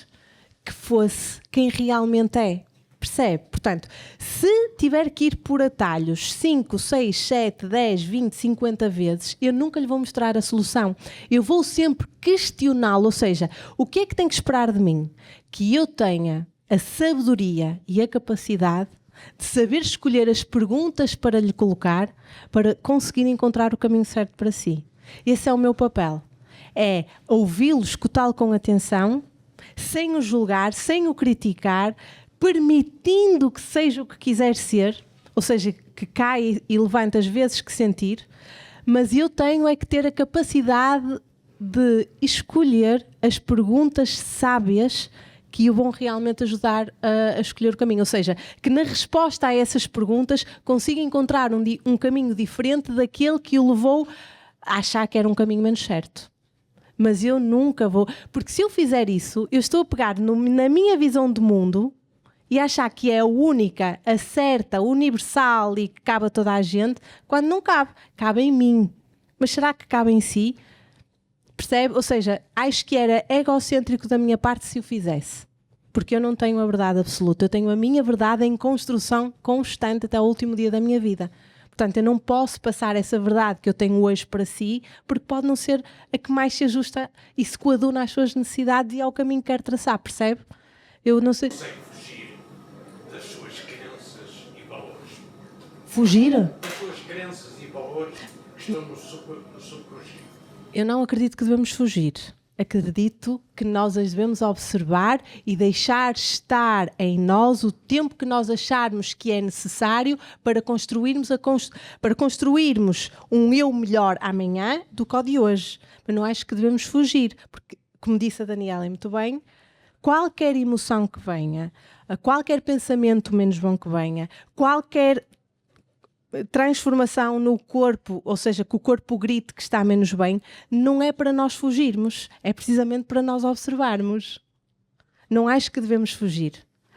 que fosse quem realmente é. Percebe? Portanto, se tiver que ir por atalhos 5, 6, 7, 10, 20, 50 vezes, eu nunca lhe vou mostrar a solução. Eu vou sempre questioná-lo, ou seja, o que é que tem que esperar de mim? Que eu tenha a sabedoria e a capacidade de saber escolher as perguntas para lhe colocar, para conseguir encontrar o caminho certo para si. Esse é o meu papel. É ouvi-lo, escutá-lo com atenção, sem o julgar, sem o criticar, permitindo que seja o que quiser ser, ou seja, que cai e levante as vezes que sentir, mas eu tenho é que ter a capacidade de escolher as perguntas sábias que o vão realmente ajudar a escolher o caminho. Ou seja, que na resposta a essas perguntas consiga encontrar um caminho diferente daquele que o levou a achar que era um caminho menos certo. Mas eu nunca vou... Porque se eu fizer isso, eu estou a pegar na minha visão de mundo e achar que é a única, a certa, universal e que cabe a toda a gente, quando não cabe. Cabe em mim. Mas será que cabe em si? Percebe? Ou seja, acho que era egocêntrico da minha parte se o fizesse. Porque eu não tenho a verdade absoluta. Eu tenho a minha verdade em construção constante até o último dia da minha vida. Portanto, eu não posso passar essa verdade que eu tenho hoje para si, porque pode não ser a que mais se ajusta e se coaduna às suas necessidades e ao caminho que quer traçar, percebe? Eu não sei... Consegue fugir das suas crenças e valores. Fugir? As suas crenças e valores que estão no subconsciente. Eu não acredito que devemos fugir. Acredito que nós as devemos observar e deixar estar em nós o tempo que nós acharmos que é necessário para construirmos, para construirmos um eu melhor amanhã do que o de hoje. Mas não acho que devemos fugir, porque, como disse a Daniela muito bem, qualquer emoção que venha, qualquer pensamento menos bom que venha, qualquer transformação no corpo, ou seja, que o corpo grite que está menos bem, não é para nós fugirmos, é precisamente para nós observarmos. Não acho que devemos fugir.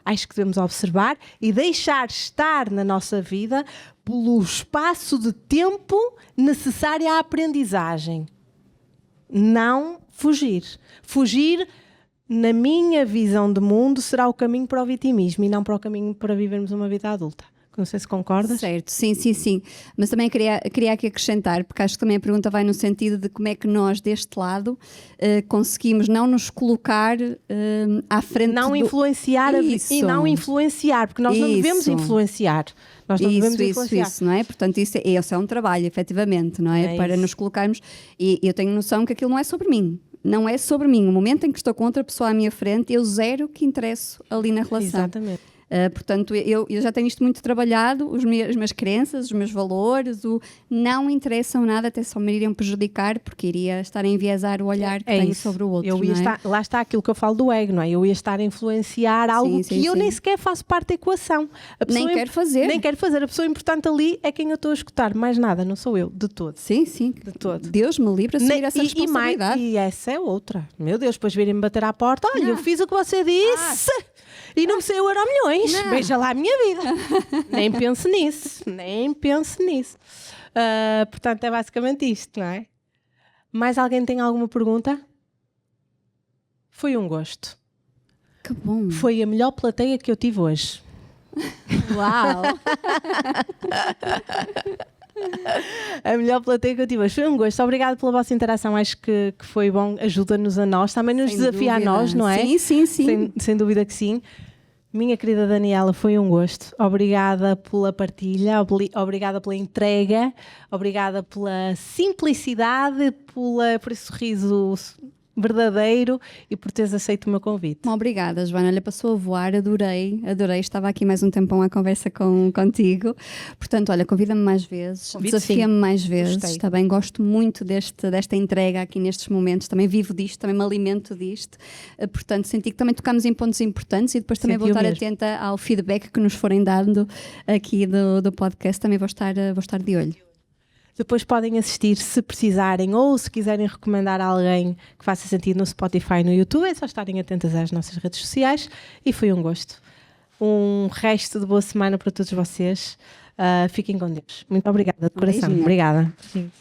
Acho que devemos observar e deixar estar na nossa vida pelo espaço de tempo necessário à aprendizagem. Não fugir. Fugir, na minha visão de mundo, será o caminho para o vitimismo e não para o caminho para vivermos uma vida adulta. Não sei se concordas. Certo, sim. Mas também queria aqui acrescentar, porque acho que também a pergunta vai no sentido de como é que nós, deste lado, conseguimos não nos colocar à frente não influenciar e não influenciar, porque nós não devemos influenciar. Nós não devemos influenciar. Isso, não é? Portanto, esse é um trabalho, efetivamente, não é? Para nos colocarmos... E eu tenho noção que aquilo não é sobre mim. Não é sobre mim. O momento em que estou com outra pessoa à minha frente, eu zero que interesso ali na relação. Exatamente. Portanto, eu já tenho isto muito trabalhado, as minhas crenças, os meus valores, não interessam nada até só me iriam prejudicar, porque iria estar a enviesar o olhar que tenho sobre o outro. Eu ia lá está aquilo que eu falo do ego, não é? Eu ia estar a influenciar algo que eu nem sequer faço parte da equação. Nem quero fazer. Nem quero fazer. A pessoa importante ali é quem eu estou a escutar, mais nada, não sou eu, de todo. Sim, sim. De todo. Deus me livre a assumir essa responsabilidade. E essa é outra. Meu Deus, depois virem-me bater à porta, olha, eu fiz o que você disse e não me saiu Euromilhões. Veja lá a minha vida. Nem penso nisso. Portanto, é basicamente isto, não é? Mais alguém tem alguma pergunta? Foi um gosto. Que bom. Foi a melhor plateia que eu tive hoje. Uau! A melhor plateia que eu tive hoje. Foi um gosto. Obrigada pela vossa interação. Acho que foi bom. Ajuda-nos a nós. Também nos desafia a nós, não é? Sim. Sem dúvida que sim. Minha querida Daniela, foi um gosto. Obrigada pela partilha, obrigada pela entrega, obrigada pela simplicidade, por esse sorriso verdadeiro e por teres aceito o meu convite. Obrigada, Joana. Olha, passou a voar, adorei. Estava aqui mais um tempão à conversa contigo. Portanto, olha, convida-me mais vezes, desafia-me mais vezes. Gostei. Está bem? Gosto muito desta entrega aqui nestes momentos. Também vivo disto, também me alimento disto. Portanto, senti que também tocamos em pontos importantes e depois também vou estar atenta ao feedback que nos forem dando aqui do podcast. Também vou estar de olho. Depois podem assistir se precisarem ou se quiserem recomendar a alguém que faça sentido no Spotify e no YouTube. É só estarem atentas às nossas redes sociais e foi um gosto. Um resto de boa semana para todos vocês. Fiquem com Deus. Muito obrigada de coração. Beijinho. Obrigada. Sim.